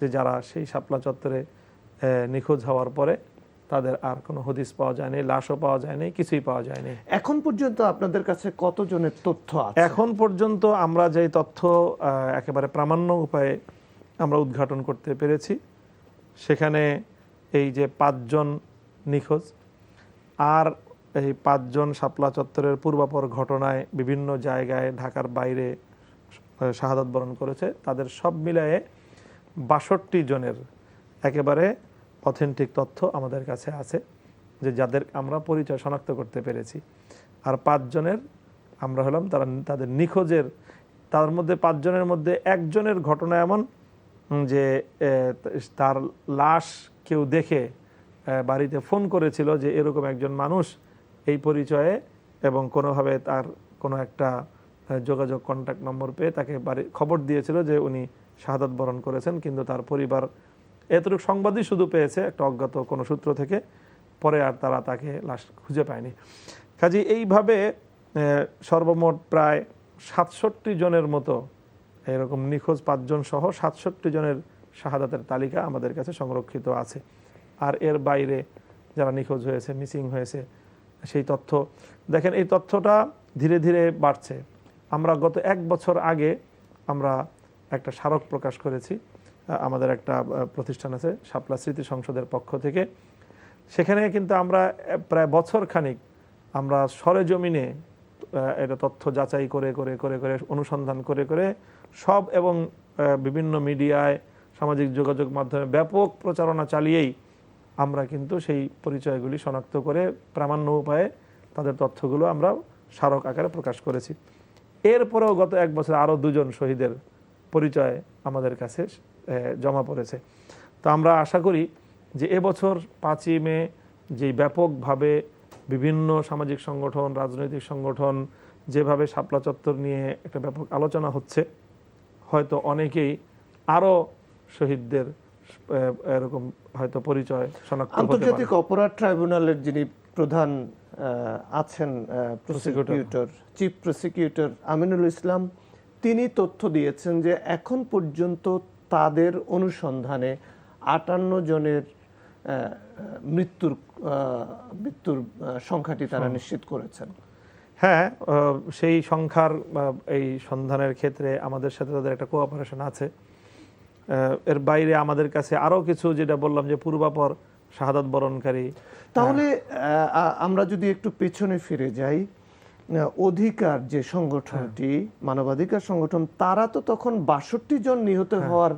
যে যারা সেই শাপলা চত্বরে নিখোঁজ হওয়ার পরে তাদের আর কোনো হদিস পাওয়া যায়নি, লাশও পাওয়া যায়নি, কিছুই পাওয়া যায়নি। এখন পর্যন্ত আপনাদের কাছে কতজনের তথ্য আছে? এখন পর্যন্ত আমরা যে তথ্য একেবারে প্রামাণ্য উপায়ে আমরা উদ্ঘাটন করতে পেরেছি, সেখানে এই যে 5জন নিখোঁজ আর এই 5জন শাপলা চত্বরের পূর্বাপর ঘটনায় বিভিন্ন জায়গায় ঢাকার বাইরে শাহাদাত বরণ করেছে, তাদের সব মিলায়ে 62 জনের একেবারে অথেন্টিক তথ্য আমাদের কাছে আছে, যে যাদের আমরা পরিচয় শনাক্ত করতে পেরেছি। আর 5 জনের আমরা হলাম তাদের নিখোঁজের, তার মধ্যে 5 জনের মধ্যে 1 জনের ঘটনা এমন যে তার লাশ কেউ দেখে বাড়িতে ফোন করেছিল যে এরকম একজন মানুষ এই পরিচয়ে, এবং কোনোভাবে তার কোনো একটা যোগাযোগ কন্ট্যাক্ট নম্বর পেয়ে তাকে খবর দিয়েছিল যে উনি শাহাদাত বরণ করেছেন, কিন্তু তার পরিবার এতটুকু সংবাদই শুধু পেয়েছে একটা অজ্ঞাত কোনো সূত্র থেকে, পরে আর তারা তাকে লাশ খুঁজে পায়নি। কাজে এইভাবে সর্বমোট প্রায় 67 জনের মতো এরকম নিখোঁজ 5 জন সহ 67 জনের শাহাদাতের তালিকা আমাদের কাছে সংরক্ষিত আছে। আর এর বাইরে যারা নিখোঁজ হয়েছে, মিসিং হয়েছে, সেই তথ্য দেখেন, এই তথ্যটা ধীরে ধীরে বাড়ছে। আমরা গত 1 বছর আগে আমরা একটা স্মারক প্রকাশ করেছি। আমাদের একটা প্রতিষ্ঠান আছে শাপলা স্মৃতি সংসদের পক্ষ থেকে। সেখানে কিন্তু আমরা প্রায় বছর খানিক আমরা সরেজমিনে এটা তথ্য যাচাই করে করে করে করে অনুসন্ধান করে করে সব এবং বিভিন্ন মিডিয়ায় সামাজিক যোগাযোগ মাধ্যমে ব্যাপক প্রচারণা চালিয়েই আমরা কিন্তু সেই পরিচয়গুলি শনাক্ত করে প্রামাণ্য উপায়ে তাদের তথ্যগুলো আমরা স্মারক আকারে প্রকাশ করেছি। এরপরেও গত 1 বছর আরও 2 জন শহীদের পরিচয় আমাদের কাছে জমা পড়েছে। তো আমরা আশা করি যে এবছর 5ই মে যে ব্যাপকভাবে বিভিন্ন সামাজিক সংগঠন, রাজনৈতিক সংগঠন যেভাবে শাপলা চত্বর নিয়ে একটা ব্যাপক আলোচনা হচ্ছে, হয়তো অনেকেই আরও শহীদদের এরকম হয়তো পরিচয় শনাক্ত হতে পারে। আন্তর্জাতিক অপরাধ ট্রাইব্যুনালের যিনি প্রধান আছেন prosecutor, chief prosecutor Aminul Islam, তিনি তথ্য দিয়েছেন যে এখন পর্যন্ত তাদের অনুসন্ধানে 58 জনের মৃত্যুর সংখ্যাটি তারা নিশ্চিত করেছেন। হ্যাঁ, সেই সংখ্যার এই সন্ধানের ক্ষেত্রে আমাদের সাথে তাদের একটা কোঅপারেশন আছে। এর বাইরে আমাদের কাছে আরও কিছু, যেটা বললাম যে পূর্বাপর শাহাদাত বরণকারী। তাহলে আমরা যদি একটু পেছনে ফিরে যাই, অধিকার যে সংগঠনটি, মানবাধিকার সংগঠন, তারা তো তখন 62 জন নিহত হওয়ার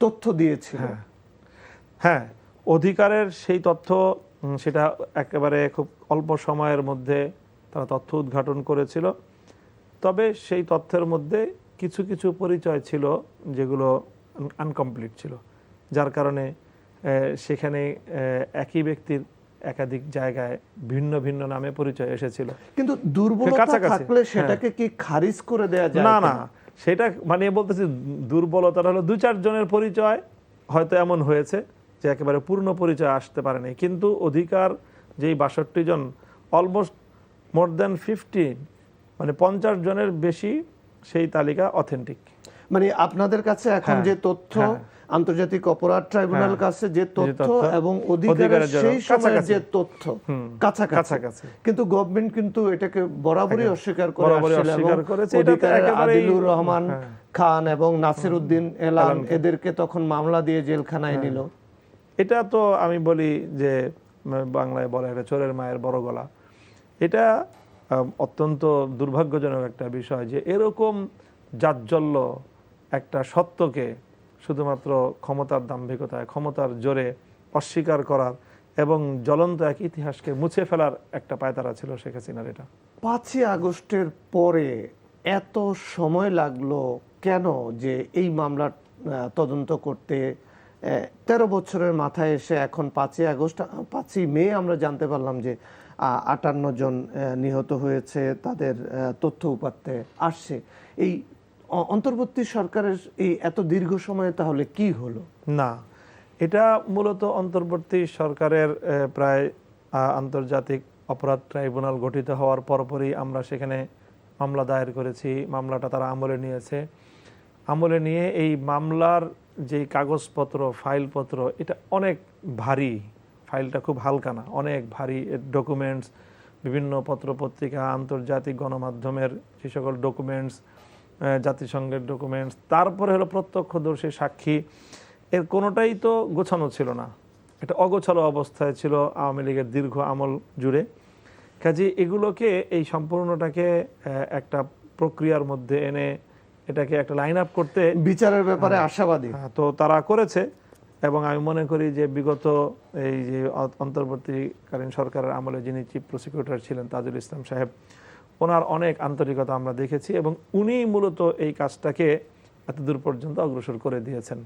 তথ্য দিয়েছিল। হ্যাঁ, অধিকারের সেই তথ্য, সেটা একেবারে খুব অল্প সময়ের মধ্যে তারা তথ্য উদ্ঘাটন করেছিল। তবে সেই তথ্যের মধ্যে কিছু কিছু পরিচয় ছিল যেগুলো আনকমপ্লিট ছিল, যার কারণে সেখানে একই ব্যক্তির একাধিক জায়গায় ভিন্ন ভিন্ন নামে পরিচয় এসেছিল। কিন্তু দুর্বলতা থাকলে সেটাকে কি খারিজ করে দেয়া যায়? না না, সেটা মানে বলতেছি দুর্বলতা হলো 2-4 জনের পরিচয় হয়তো এমন হয়েছে যে একেবারে পূর্ণ পরিচয় আসতে পারেনি। কিন্তু অধিকার যেই 62 জন, অলমোস্ট মোর দ্যান 50, মানে 50 জনের বেশি সেই তালিকা অথেন্টিক। মানে আপনাদের কাছে এখন যে তথ্য, আন্তর্জাতিক অপরাধ ট্রাইব্যুনাল কাছে যে তথ্য এবং অধিকারের সেই সময়ের যে তথ্য কাছাকাছি, কিন্তু গভর্নমেন্ট কিন্তু এটাকে বরাবরই অস্বীকার করে আসছিল। আদিলুর রহমান খান এবং নাসির উদ্দিন এলান, এদেরকে তখন মামলা দিয়ে জেলখানায় নিল। এটা তো আমি বলি যে বাংলায় বলে একটা চোরের মায়ের বড় গলা। এটা অত্যন্ত দুর্ভাগ্যজনক একটা বিষয় যে এরকম জাজ্জল্য একটা সত্যকে শুধুমাত্র ক্ষমতার দাম্ভিকতায়, ক্ষমতার জোরে অস্বীকার করার এবং জ্বলন্ত এক ইতিহাসকে মুছে ফেলার একটা পায়তারা ছিল শেখ হাসিনার। এটা 5ই আগস্টের পরে এত সময় লাগলো কেন যে এই মামলার তদন্ত করতে? 13 বছরের মাথায় এসে এখন 5ই মে আমরা জানতে পারলাম যে 58 জন নিহত হয়েছে, তাদের তথ্য উপাত্তে আসছে। এই অন্তর্বর্তী সরকারের এই এত দীর্ঘ সময়ে তাহলে কি হলো? না, এটা মূলত অন্তর্বর্তী সরকারের প্রায় আন্তর্জাতিক অপরাধ ট্রাইব্যুনাল গঠিত হওয়ার পরপরই আমরা সেখানে মামলা দায়ের করেছি। মামলাটা তারা আমলে নিয়েছে। আমলে নিয়ে এই মামলার যে কাগজপত্র, ফাইলপত্র, এটা অনেক ভারী। ফাইলটা খুব হালকা না, অনেক ভারী। ডকুমেন্টস, বিভিন্ন পত্রপত্রিকা, আন্তর্জাতিক গণমাধ্যমের যে সকল ডকুমেন্টস, জাতিসংঘের ডকুমেন্টস, তারপরে হলো প্রত্যক্ষদর্শী সাক্ষী, এর কোনোটাই তো গোছানো ছিল না। এটা অগোছালো অবস্থায় ছিল আওয়ামী লীগের দীর্ঘ আমল জুড়ে। কাজে এগুলোকে, এই সম্পূর্ণটাকে একটা প্রক্রিয়ার মধ্যে এনে এটাকে একটা লাইন আপ করতে বিচারের ব্যাপারে আশাবাদী তো তারা করেছে। এবং আমি মনে করি যে বিগত এই যে অন্তর্বর্তীকালীন সরকারের আমলে যিনি চিফ প্রসিকিউটর ছিলেন তাজুল ইসলাম সাহেব, ওনার অনেক আন্তরিকতা আমরা দেখেছি এবং উনি মূলত এই কাজটাকে এতদূর পর্যন্ত অগ্রসর করে দিয়েছেন।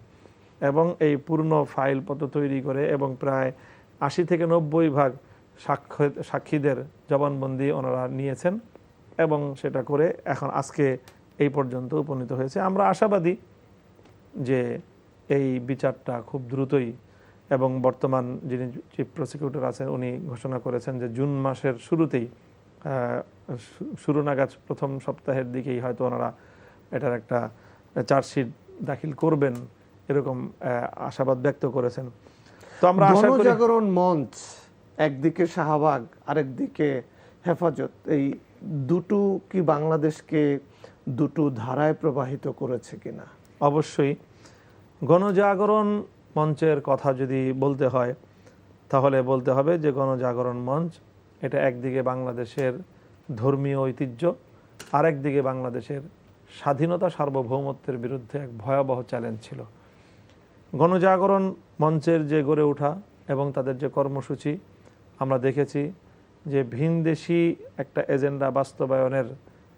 এবং এই পূর্ণ ফাইলপত্র তৈরি করে এবং প্রায় 80 থেকে 90 ভাগ সাক্ষীদের জবানবন্দি ওনারা নিয়েছেন এবং সেটা করে এখন আজকে এই পর্যন্ত উপনীত হয়েছে। আমরা আশাবাদী যে এই বিচারটা খুব দ্রুতই, এবং বর্তমান যিনি চিফ প্রসিকিউটর আছেন উনি ঘোষণা করেছেন যে জুন মাসের শুরুতেই, শুরু নাগাদ প্রথম সপ্তাহের দিকেই হয়তো ওনারা এটার একটা চার্জশিট দাখিল করবেন, এরকম আশাবাদ ব্যক্ত করেছেন। তো আমরা আশা করি গণজাগরণ মঞ্চ একদিকে শাহবাগ, আরেকদিকে হেফাজত, এই দুটো কি বাংলাদেশকে দুটো ধারায় প্রবাহিত করেছে কিনা? অবশ্যই। গণজাগরণ মঞ্চের কথা যদি বলতে হয় তাহলে বলতে হবে যে গণজাগরণ মঞ্চ এটা একদিকে বাংলাদেশের ধর্মীয় ঐতিহ্য, আরেকদিকে বাংলাদেশের স্বাধীনতা সার্বভৌমত্বের বিরুদ্ধে এক ভয়াবহ চ্যালেঞ্জ ছিল। গণজাগরণ মঞ্চের যে গড়ে ওঠা এবং তাদের যে কর্মসূচি, আমরা দেখেছি যে ভিনদেশি একটা এজেন্ডা বাস্তবায়নের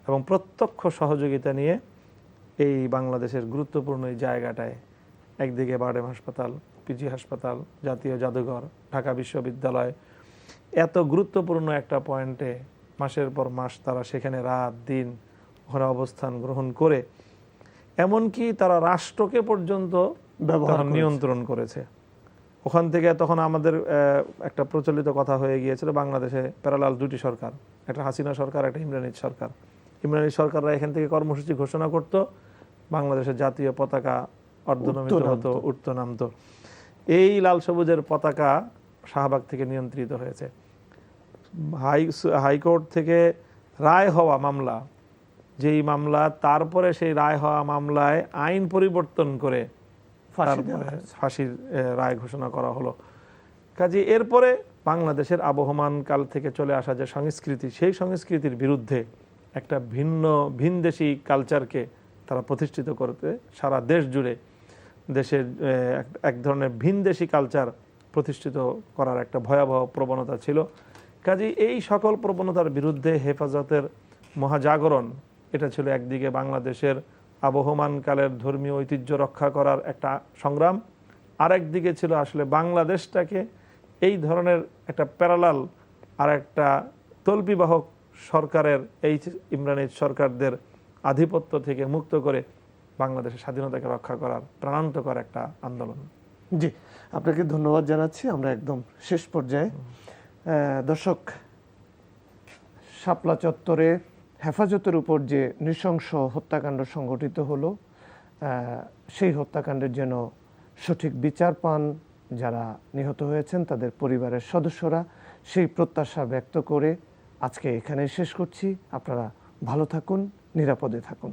এবং প্রত্যক্ষ সহযোগিতা নিয়ে এই বাংলাদেশের গুরুত্বপূর্ণ এই জায়গাটায় একদিকে বারডেম হাসপাতাল, পিজি হাসপাতাল, জাতীয় জাদুঘর, ঢাকা বিশ্ববিদ্যালয়, এত গুরুত্বপূর্ণ একটা পয়েন্টে মাসের পর মাস তারা সেখানে রাত দিন ওখানে অবস্থান গ্রহণ করে এমনকি তারা রাষ্ট্রকে পর্যন্ত নিয়ন্ত্রণ করেছে। ওখান থেকে তখন আমাদের একটা প্রচলিত কথা হয়ে গিয়েছিল, বাংলাদেশে প্যারালাল দুটি সরকার, একটা হাসিনা সরকার, একটা ইমরান সরকার। ইমরান সরকাররা এখান থেকে কর্মসূচি ঘোষণা করত, বাংলাদেশের জাতীয় পতাকা অর্ধনমিত হতো, উঠতো নামতো। এই লাল সবুজের পতাকা শাহবাগ থেকে নিয়ন্ত্রিত হয়েছে। হাইকোর্ট থেকে রায় হওয়া মামলা, যেই মামলা তারপরে সেই রায় হওয়া মামলায় আইন পরিবর্তন করে ফাঁসির রায় ঘোষণা করা হলো। কাজে এরপরে বাংলাদেশের আবহমান কাল থেকে চলে আসা যে সংস্কৃতি, সেই সংস্কৃতির বিরুদ্ধে একটা ভিনদেশি কালচারকে তারা প্রতিষ্ঠিত করতে সারা দেশ জুড়ে দেশের এক ধরনের ভিনদেশি কালচার প্রতিষ্ঠিত করার একটা ভয়াবহ প্রবণতা ছিল। কাজে এই সকল প্রবণতার বিরুদ্ধে হেফাজতের মহাজাগরণ এটা ছিল একদিকে বাংলাদেশের আবহমানকালের ধর্মীয় ঐতিহ্য রক্ষা করার একটা সংগ্রাম, আর একদিকে ছিল আসলে বাংলাদেশটাকে এই ধরনের একটা প্যারালাল আর একটা তল্পিবাহক সরকারের, এই ইমরানি সরকারদের আধিপত্য থেকে মুক্ত করে বাংলাদেশের স্বাধীনতাকে রক্ষা করার প্রাণান্তকর একটা আন্দোলন। জি, আপনাকে ধন্যবাদ জানাচ্ছি। আমরা একদম শেষ পর্যায়ে। দর্শক, শাপলা চত্বরে হেফাজতের উপর যে নৃশংস হত্যাকাণ্ড সংঘটিত হলো, সেই হত্যাকাণ্ডের যেন সঠিক বিচার পান যারা নিহত হয়েছেন তাদের পরিবারের সদস্যরা, সেই প্রত্যাশা ব্যক্ত করে আজকে এখানে শেষ করছি। আপনারা ভালো থাকুন, নিরাপদে থাকুন।